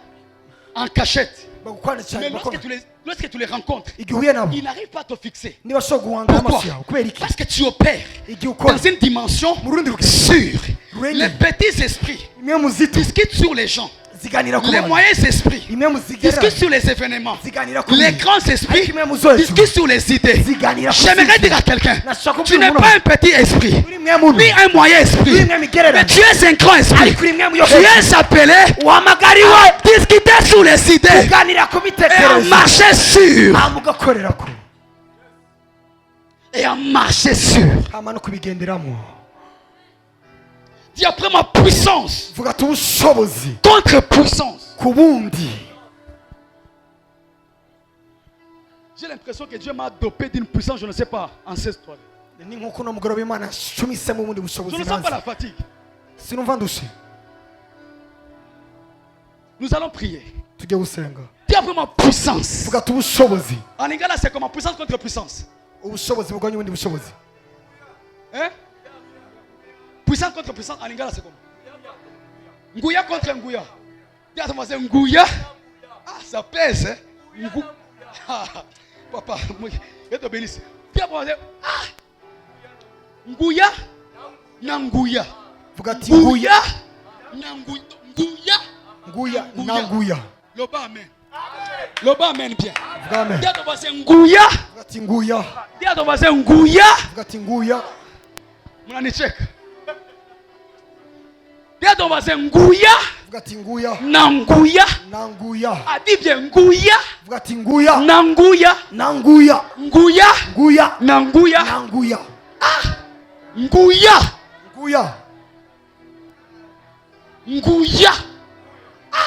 en cachette. bagukwana cyane Mais bakora lorsque tu les rencontres, igihe uhuye nabo ils n'arrivent pas à te fixer. ntibashobora guhangana Pourquoi? amaso yawe kubera iki? Parce que tu opères igihe dans ukora une dimension Murundi rugendo. sûre. Rwenya. Les petits esprits imwe mu zito discutent sur les gens. ziganira ku Les bantu, moyens esprits imwe mu zigera discutent sur les événements. ziganira ku Les bintu. grands Ariko esprits imwe mu zo hejuru discutent sur les idées. ziganira ku J'aimerais zindi. dire à quelqu'un, Nashaka tu kubwira n'es umuntu pas un petit esprit, uri imwe muntu ni un moyen esprit, uri imwe migererano mais tu es un grand esprit. ariko uri imwe mu yo Tu es appelé uhamagariwe à discuter sur les idées kuganira ku et à bitekerezo marcher sûr. hama ugakorera ko Et à marcher sûr. hama no kubigenderamo. Dis après ma puissance vuga ati ubushobozi contre puissance. ku bundi. J'ai l'impression que Dieu m'a dopé d'une puissance, je ne sais pas, ancestrale. ni nk'uko uno mugoroba w'imana ashumisemo ubundi Je bushobozi ne sens pas nazi la fatigue. sinumva ndushe. Nous allons prier. tujye gusenga. Dis après ma puissance. vuga ati ubushobozi En lingala, c'est comme ma puissance contre puissance. ubushobozi bugabanya ubundi bushobozi. Hein? Puissance contre puissance, en lingala, c'est comment? Ngouya contre Ngouya. Dis à ton voisin, Ngouya. Ah, ça pèse, hein? Ngou... Ah, papa, je te bénisse. Dis à ton voisin, ah! Ngouya na Ngouya. vuga ati nguya Ngouya na Ngouya. Ngouya. nguya na nguya. Loba amen. Loba amen bien. vuga amen. Dis à ton voisin, Ngouya. vuga ati nguya. Dis à ton voisin, Ngouya. vuga ati nguya. Mnanicheka. Dis à ton voisin, Ngouya vuga ati nguya na Ngouya. na nguya. A dit bien Ngouya vuga ati nguya na Ngouya. na nguya. Ngouya nguya na Ngouya. na nguya. Ngouya. nguya Ngouya. Ah.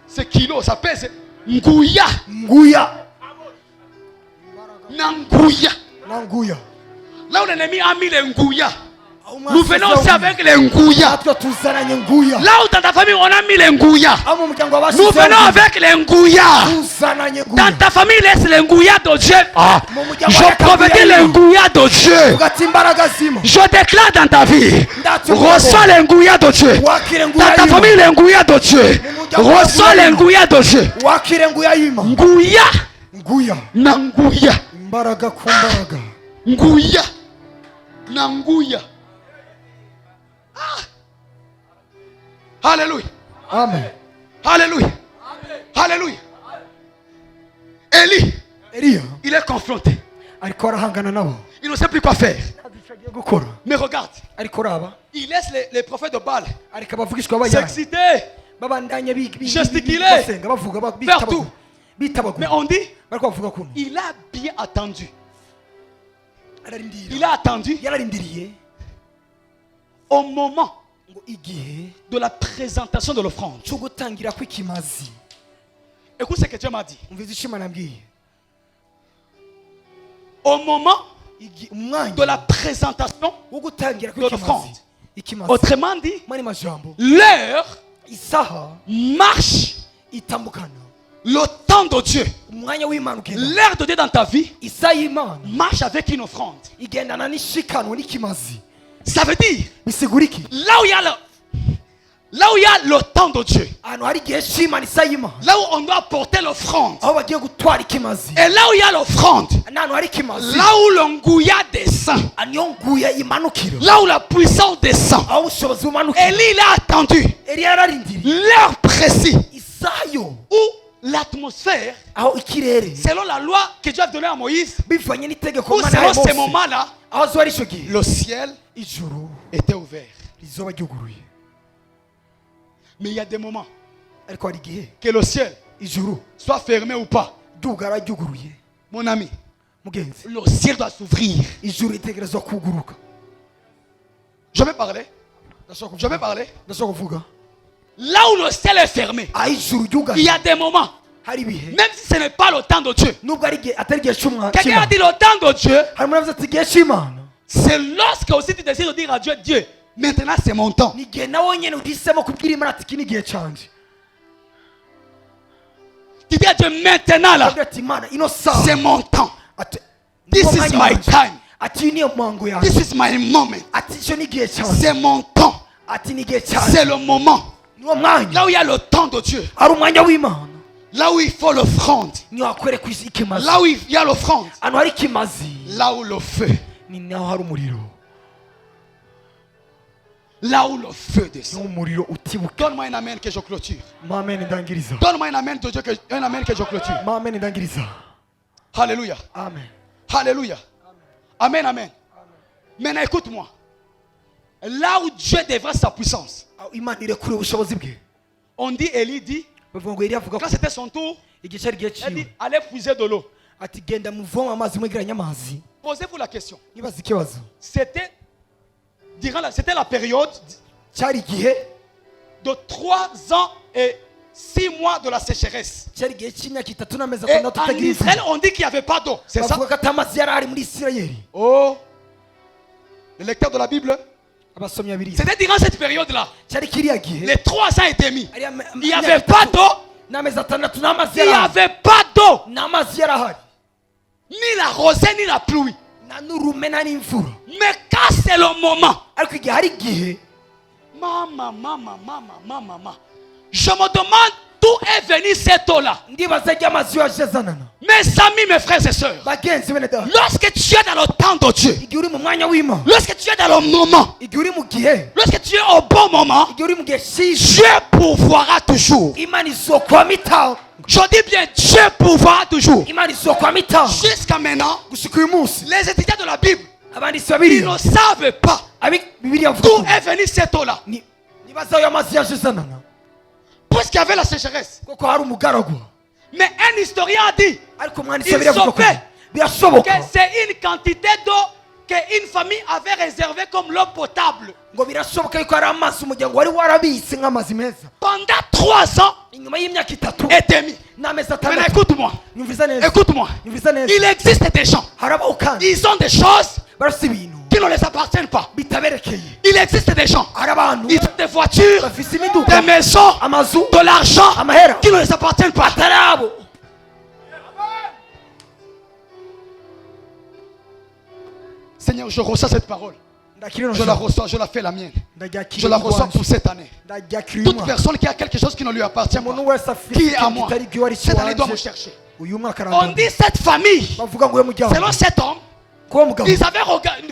C'est kilo, ça pèse. Ngouya nguya na Ngouya. na nguya. Là où l'ennemi a mis les Ngouya, nous venons aussi avec les Ngouya. natwe tuzananye nguya. Là où dans ta famille on a mis les Ngouya, abo mu muryango nous wabashyizeho venons avec les Ngouya. tuzananye Dans nguya. ta famille laisse les Ngouya de Dieu. Ah. mu muryango Je prophétise les Ngouya de Dieu. vuga ati imbaraga zima Je déclare dans ta vie, reçois les Ngouya de Dieu. wakire Dans nguya ta y'Imana. famille, les Ngouya de Dieu. Reçois les Ngouya de Dieu. wakire nguya y'Imana. Ngouya nguya na Ngouya. imbaraga ku mbaraga. Ngouya na Ngouya. Ah. Alléluia. amen. Alléluia. Alléluia. Élie, Eliya il est confronté. ariko arahangana nabo Il ne sait plus quoi faire. agiye gukora Mais regarde, ariko raba il laisse les prophètes de Baal ariko abavugishwa b'abayani s'exciter. babandanya Gesticuler. basenga bavuga Partout. bitabagura. Mais on dit, bariko bavuga kuno il a bien attendu. ararindira Il a attendu yararindiriye au moment ngo igihe de la présentation de l'offrande. cyo gutangira kw'ikimazi. Écoute ce que Dieu m'a dit. umvize icyo Imana yambwiye. Au moment umwanya de la présentation, wo gutangira l'offrande. kw'ikimazi. ikimazi autrement dit, mani majambo l'heure isaha marche. itambukana Le temps de Dieu, umwanya w'Imana ugenda l'heure de Dieu dans ta vie isaha y'Imana marche avec une offrande. igendana n'ishikanwa n'ikimazi. Ça veut dire, bisigura iki? là où il y a le temps de Dieu, ahantu hari igihe cy'Imana isaha y'Imana là où on doit porter l'offrande, aho bagiye gutwara ikimazi et là où il y a l'offrande, n'ahantu hari ikimazi là où l'ongouya descend, niyo nguya imanukira là où la puissance descend. aho ubushobozi bumanukira. Élie, il a attendu Eliya yararindiriye l'heure précise isaha yo où l'atmosphère, aho ikirere selon la loi que Dieu a donnée à Moïse, bivanye n'itegeko où Imana selon yahaye ces Mose, moments-là, aho zuba ari icyo gihe le ciel ijuru était ouvert. rizoba ryuguruye. Mais il y a des moments ariko hari igihe que le ciel ijuru soit fermé ou pas. ryugara ryuguruye. Mon ami, mugenzi le ciel doit s'ouvrir. ijuru ritegerezwa kuguruka. Je vais parler. Je vais parler. ndashobora kuvuga Là où le ciel est fermé, aho ijuru il ryugaye y a des moments, hari ibihe même si ce n'est pas le temps de Dieu. nubwo ari igihe atari igihe Quelqu'un a cy'Imana. dit le temps de Dieu, hari umuntu avuze ati igihe cy'Imana c'est lorsque aussi tu décides de dire à Dieu, Dieu, maintenant c'est mon temps. ni igihe nawe nyine uhisemo kubwira Imana ati iki ni igihe cyanjye. Tu dis à Dieu maintenant là, Agira ati Imana ino saha c'est mon temps. ati This niwo is mwanya my wanje. time. Ati iyi niyo mpango yanjye. This is my moment. Ati icyo ni igihe cyanjye. C'est mon temps. Ati ni igihe cyanjye. C'est le moment. Niwo mwanya. Là où il y a le temps de Dieu. Ari umwanya w'Imana. Là où il faut l'offrande. Niho hakwereka ikimazi. Là où il y a l'offrande. Ahantu hari ikimazi. Là où le feu. Ni naho hari umuriro. Là où le feu descend. Niho umuriro utibuka. Donne-moi un amen que je clôture. Amen ndangiriza. Donne-moi un amen de Dieu un amen que je clôture. Amen ndangiriza. Alléluia. Amen. Alléluia. Amen, amen. Maintenant écoute-moi. Là où Dieu déverse sa puissance. Imana irekure ubushobozi bwe. On dit, Élie dit, Bavuga ngo Eliya avuga quand ko c'était son tour, igihe cyari igihe il dit, ciwe. allez puiser de l'eau. Ati genda muvoma amazi mwegeranye amazi. Posez-vous la question. Nibaza ikibazo. C'était c'était la période Cyari igihe de 3 ans et 6 mois de la sécheresse. cyari igihe cy'imyaka 3 n'amezi Et 6 en tutagira Israël, imvura. on dit qu'il n'y avait pas d'eau. C'est ça? Bavuga ko atamazi yari ari muri Isirayeli. Oh, le lecteur de la Bible. Abasomyi babiri. C'était durant cette période-là. Cyari kiriya gihe. Les 3 ans et demi. Ari Il n'y avait pas d'eau. n'amezi 6 n'amazi Il n'y yari ahari. avait pas d'eau. N'amazi yari ahari. Ni la rosée, ni la pluie. Na n'urume na n'imvura. Mais quand c'est le moment. Ariko igihe hari igihe Maman. Je me demande d'où est venue cette eau-là. ndibaza ry'amazi yaje azanana. Mes amis, mes frères et sœurs. Bagenzi bene data. Lorsque tu es dans le temps de Dieu. Igihe uri mu mwanya w'Imana. Lorsque tu es dans le moment. Igihe uri mu gihe. Lorsque tu es au bon moment. Igihe uri mu gihe cyiza. Dieu pourvoira toujours. Imana izokwama itanga. Je dis bien, Dieu pourvoira toujours. Imana izokwama itanga. Jusqu'à maintenant, Gushika uyu munsi les étudiants de la Bible, abanditsi ils babiri ne savent pas abi Bibiliya avuga d'où ko est venue cette eau-là. nibaza ayo amazi yaje azanana Puisqu'il y avait la sécheresse. kuko hari umugaragwa. Mais un historien a dit Ariko umwanditsi Il babiri avuga ko sauve. birashoboka que c'est une quantité d'eau qu'une famille avait réservée comme l'eau potable. ngo birashoboka yuko hari amazi umuryango wari warabitse nk'amazi meza Pendant 3 ans inyuma y'imyaka 3 et demi. n'amezi Maintenant 6. écoute-moi. Nyumvisa neza. Écoute-moi. Nyumvisa neza. Il existe des gens. harabaho kandi Ils ont des choses barafite ibintu qui ne les appartiennent pas. bitaberekeye. Il existe des gens. hari abantu Ils ont des voitures, bafise imiduga des maisons, amazu de l'argent amahera qui ne les appartiennent pas. atari abo. Seigneur, je reçois cette parole. Ndakira Je la reçois, je la fais la mienne. ndaryakira Je la reçois pour cette année. ndaryakira Toute uyu mwaka. personne qui a quelque chose qui ne lui appartient umuntu pas, wese afite qui est à ikintu moi, kitari byo ari cette année doit me kiwanje chercher. uyu mwaka On arandura. dit cette famille, bavuga ngo uyu muryango selon cet homme, kuba mugabo ils avaient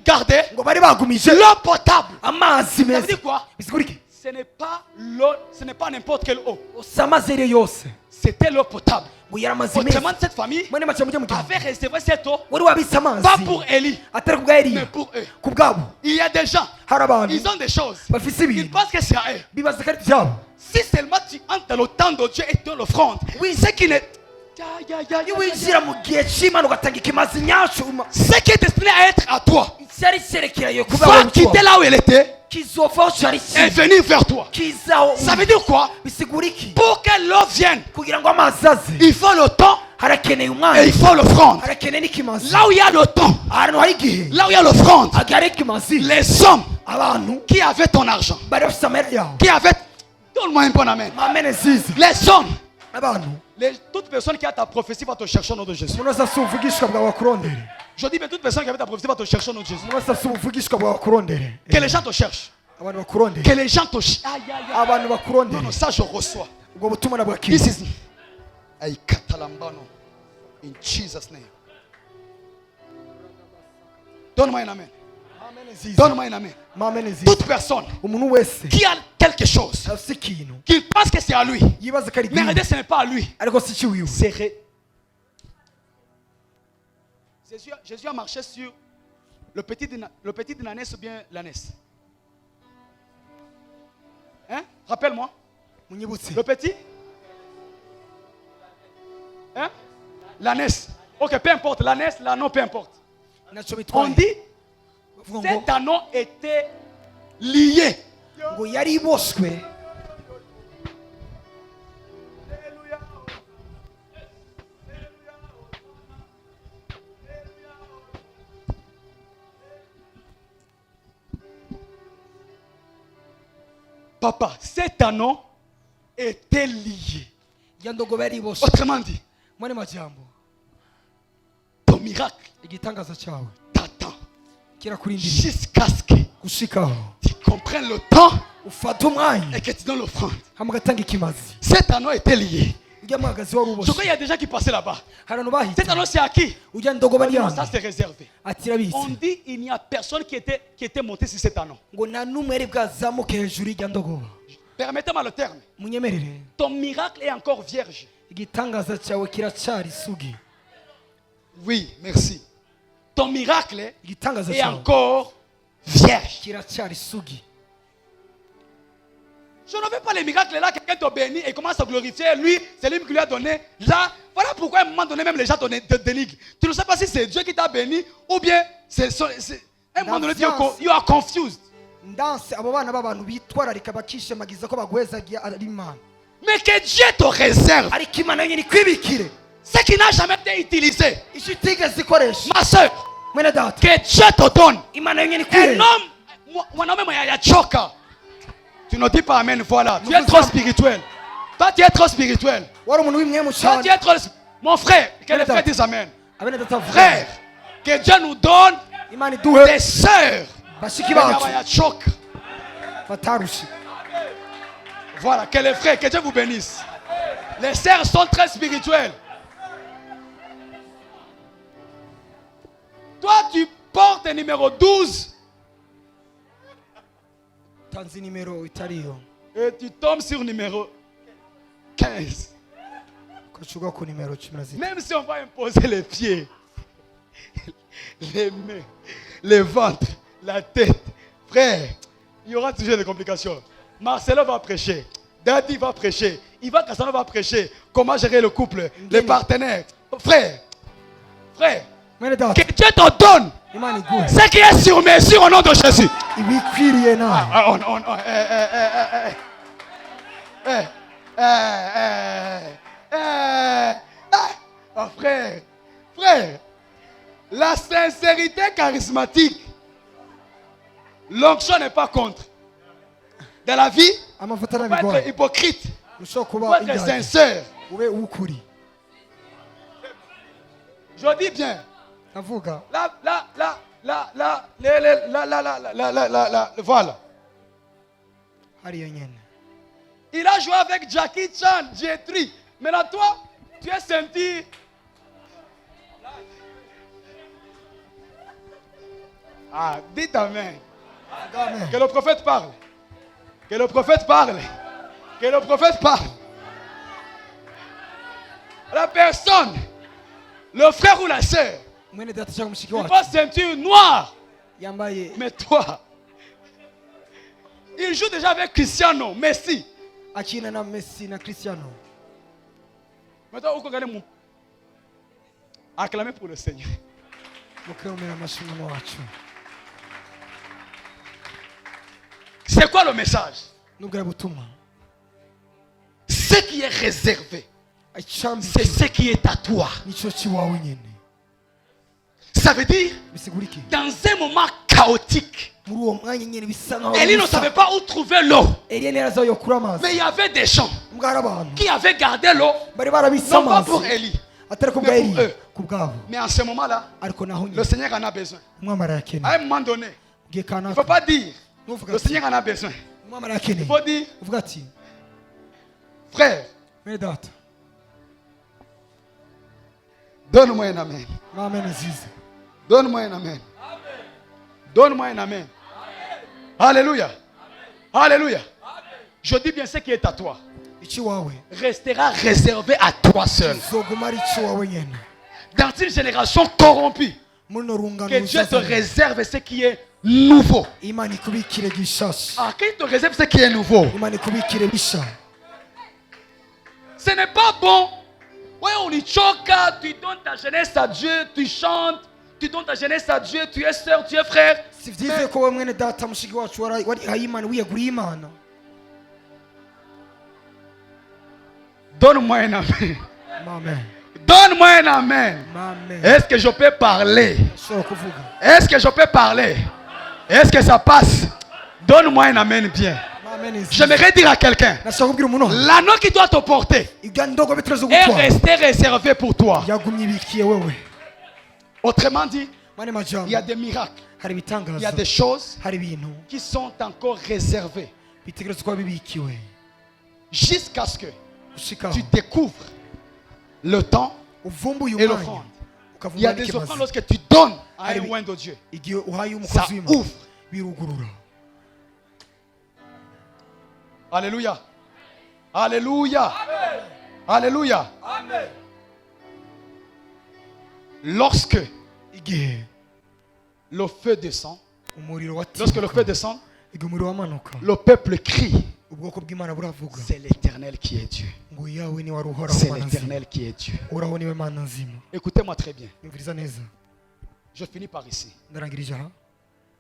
gardé ngo bari bagumije l'eau potable. amazi Ça veut meza. dire quoi? bisigura iki? Ce n'est pas l'eau, ce n'est pas n'importe quelle eau. si amazi ariyo yose C'était l'eau potable. ngo yari amazi meza. Autrement, cette famille mwene make mujye muryango avait réservé cette eau, wari wabitse amazi pas pour Élie, atari ku bwa mais Eliya pour eux. ku bwabo. Il y a des gens, hari abantu ils ont des choses. bafise Ils ibintu pensent que c'est à eux. bibaza ko ari ibyabo. Si seulement tu entres dans le temps de Dieu et dans l'offrande, oui, ce qui n'est. iyo winjira mu gihe cy'Imana ugatanga ikimazi nyacyo Ce qui est destiné à être à toi, icyari cyerekeranye kuba va quitter là où elle était kizovaho cyari et venir vers toi. kizaho. Ça veut dire quoi? bisigura iki? Pour que l'eau vienne, kugira ngo amazi aze il faut le temps harakeneye et umwanya il faut l'offrande. harakeneye n'ikimazi. Là où il y a le temps, ahantu hari igihe là où il y a l'offrande, hagari ikimazi les hommes abantu qui avaient ton argent, bari bafite amahera yawe. qui avaient. Donne-moi un bon amen. amene nziza Les hommes, abantu toute personne qui a ta prophétie va te chercher au nom de Jésus. umuntu wese afite ubuvugishwa bwawe akurondere. Je dis, mais toute personne qui avait ta prophétie va te chercher au nom de Jésus. umuntu wese afite ubuvugishwa bwawe akurondere. Que les gens te cherchent. abantu bakurondere. Que les gens te cherchent. Aïe, aïe, aïe. abantu Non, bakurondere. non, ça je reçois. ubwo butumwa This nabwakira. is Aïe, katalambano. In Jesus' name. Donne-moi un amen. amene nziza. Donne-moi un amen. amene nziza. Toute personne umuntu wese qui a quelque chose, afite ikintu qu'il pense que c'est à lui, yibaza ko ari mais en igihe réalité ce n'est pas à lui. ariko si cyo wiwe. Jésus a marché sur le petit d'ânesse ou bien l'ânesse. Hein? Rappelle-moi. munyibutse Le petit? Hein? L'ânesse. Ok, peu importe. L'ânesse, l'anneau, peu importe. ntacyo On bitwaye. dit, bavuga ngo cet anneau était lié. ngo yari iboswe Papa, cet anneau était lié. irya ndogoba yariboshe. Autrement dit, Mwene majambo, ton miracle igitangaza cyawe t'attend kirakurindiriye jusqu'à ce que gushikaho tu comprennes le temps ufata umwanya et que tu donnes l'offrande. hama ugatanga ikimazi. Cet anneau était lié. Urya mwagazi wari Je crois uboshe qu'il y a des gens qui passaient là-bas. hari abantu Cet bahita anneau, c'est à qui? urya ndogoba Non, ryandi ça c'est réservé. ati irabitse On dit il n'y a personne qui était monté sur cet anneau. ngo nta n'umwe yari bwazamuke hejuru y'irya ndogoba. Permettez-moi le terme. Munyemerere, Ton miracle est encore vierge. igitangaza cyawe kiracyari isugi. Oui, merci. Ton miracle Igitangaza est cyawe encore vierge. kiracyari isugi. Je ne veux pas les miracles là, quelqu'un te bénit et commence à glorifier. Lui, c'est lui qui lui a donné. Là, voilà pourquoi à un moment donné, même les gens te dénigrent. Tu ne sais pas si c'est Dieu qui t'a béni ou bien à un moment donné, you are confused. Ndanse abo bana b'abantu bitwararika bakishemagiza ko bagwezagiye ari Imana. Mais que Dieu te réserve Ariko Imana yonyine ikwibikire ce qui n'a jamais été utilisé. icyo utigeze ikoresha. Ma soeur, Mwene data, que Dieu te donne. Imana yonyine Un ikwibikire. homme, mwanaume mwenye yachoka. Tu ne dis pas amen, voilà. Tu es trop spirituel. Toi, tu es trop spirituel. Wari umuntu w'imwemu Toi, tu cyane. es trop... Mon frère, que les frères disent amen. Abene data Frère, que Dieu nous donne Imana iduhe des sœurs. bashiki bacu Yachoka. batarushe. Voilà, que les frères, que Dieu vous bénisse. Les sœurs sont très spirituelles. Toi, tu portes le numéro 12 Tanzi nimero itariyo et tu tombes sur numéro 15. ukacuga ku nimero 10. Même si on va imposer les pieds, les mains, le ventre, la tête, frère, il y aura toujours des complications. Marcelo va prêcher, Daddy va prêcher, Ivan Cassano va prêcher. Comment gérer le couple, les partenaires. Frère, Mwene data, que Dieu te donne Imana iguhe ce qui est sur mesure au nom de Jésus. ibikwiriye nawe. Frère, la sincérité charismatique, l'onction n'est pas contre. Dans la vie, Amavuta il faut être n'abigwa hypocrite, ushobora il kuba faut être injyana sincère. ube ukuri. Je dis bien, Avuga voilà. hariyo nyene. Il a joué avec Jackie Chan, Jetri. Maintenant, toi, tu es senti. Ah, dites amen. Amen. Que le prophète parle. Que le prophète parle. Que le prophète parle. La personne, le frère ou la sœur, Mwene data cyangwa mushiki il wacu va ceinture noire. yambaye Mais toi, il joue déjà avec Cristiano, Messi. akina na Messi na Cristiano. Maintenant, vous regardez mon. Acclamez pour le Seigneur. Mukomera amashimwe wacu. C'est quoi le message? Nubwo butumwa Ce qui est réservé, icambi c'est ce qui est à toi. nico kiwawe nyene. Ça veut dire, Bisigura iki? dans un moment chaotique, Muri uwo mwanya nyene bisa nkaho Élie ne savait pas où trouver l'eau. Eliya neraza yokura amazi. Mais il y avait des gens Mbwara abantu qui avaient gardé l'eau, bari barabisa non pas amazi pour Élie, atari ku bwa mais pour Eliya eux. ku bwabo. mais en ce moment-là, Ariko naho le nyene Seigneur en a besoin. umwami À arayakeneye. un moment donné, Gihe il ne kanaka faut pas dire, nuvuga le ati Seigneur en a besoin. umwami Il arayakeneye. faut dire, Uvuga ati frère, mwene data donne-moi un amen. mwame nziza. Donne-moi un amen. Donne-moi un amen. Alléluia. Alléluia. Je dis bien ce qui est à toi Ikiwawe restera réservé à toi seul. zoguma ari ikiwawe nyene. Dans une génération corrompue, Muri no rungano que Dieu te ruzazana. réserve ce qui est nouveau. Imana ikubikire gishasha. Ah, quand il te réserve ce qui est nouveau, Imana ikubikire bisha. ce n'est pas bon. Ouais, on y choque, tu donnes ta jeunesse à Dieu, tu chantes, tu donnes ta jeunesse à Dieu, tu es soeur, tu es frère. Si vyize ko we mwene data mushiki wacu warihaye Imana wiyaguriye Imana. Donne-moi un amen. Amen. Donne-moi un amen. Amen. Est-ce que je peux parler? Ushobora kuvuga. Est-ce que je peux parler? Est-ce que ça passe? Donne-moi un amen bien. J'aimerais dire à quelqu'un, l'anneau qui doit te porter est resté réservé pour toi. Autrement dit, il y a des miracles, il y a des choses qui sont encore réservées jusqu'à ce que tu découvres le temps et l'offrande. Il y a des offrandes lorsque tu donnes à un oint de Dieu, ça ouvre. Alléluia. Alléluia. Amen. Alléluia. Amen. Lorsque le feu descend, le peuple crie. C'est l'Éternel qui est Dieu. C'est l'Éternel qui est Dieu. Écoutez-moi très bien. Je finis par ici.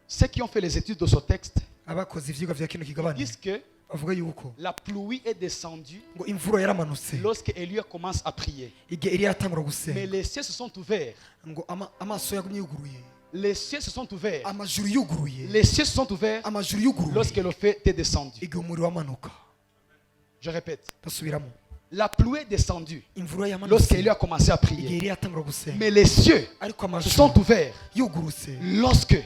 Ceux qui ont fait les études de ce texte disent que la pluie est descendue lorsque Élie commence à prier. Mais les cieux se sont ouverts. Les cieux se sont ouverts. Les cieux se sont ouverts lorsque le feu est descendu. Je répète. La pluie est descendue lorsqu'Élie a commencé à prier. Mais les cieux se sont ouverts lorsque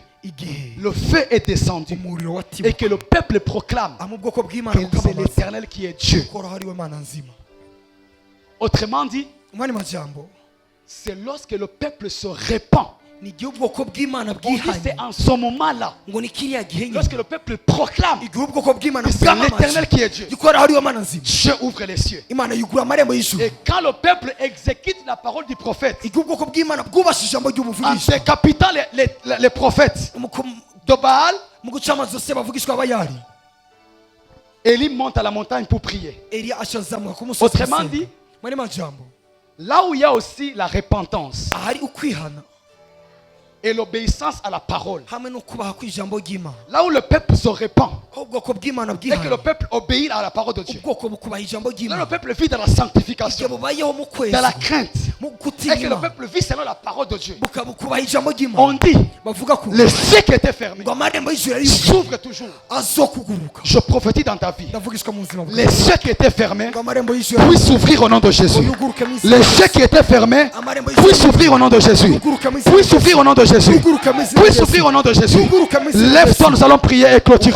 le feu est descendu et que le peuple proclame que c'est l'Éternel qui est Dieu. Autrement dit, c'est lorsque le peuple se répand. On dit c'est en ce moment-là, lorsque le peuple proclame que c'est l'Éternel qui est Dieu, Dieu ouvre les cieux. Et quand le peuple exécute la parole du prophète, en décapitant les prophètes de Baal, Élie monte à la montagne pour prier. Autrement dit, là où il y a aussi la repentance et l'obéissance à la parole, là où le peuple se répand et que le peuple obéit à la parole de Dieu, là le peuple vit dans la sanctification, dans la crainte, et que le peuple vit selon la parole de Dieu, on dit les cieux qui étaient fermés s'ouvrent toujours. Je prophétise dans ta vie, les cieux qui étaient fermés puissent s'ouvrir au nom de Jésus. Les cieux qui étaient fermés puissent s'ouvrir au nom de Jésus. Puissent s'ouvrir au nom de Jésus. Puissent s'ouvrir au nom de Jésus. Lève-toi, nous allons prier et clôturer.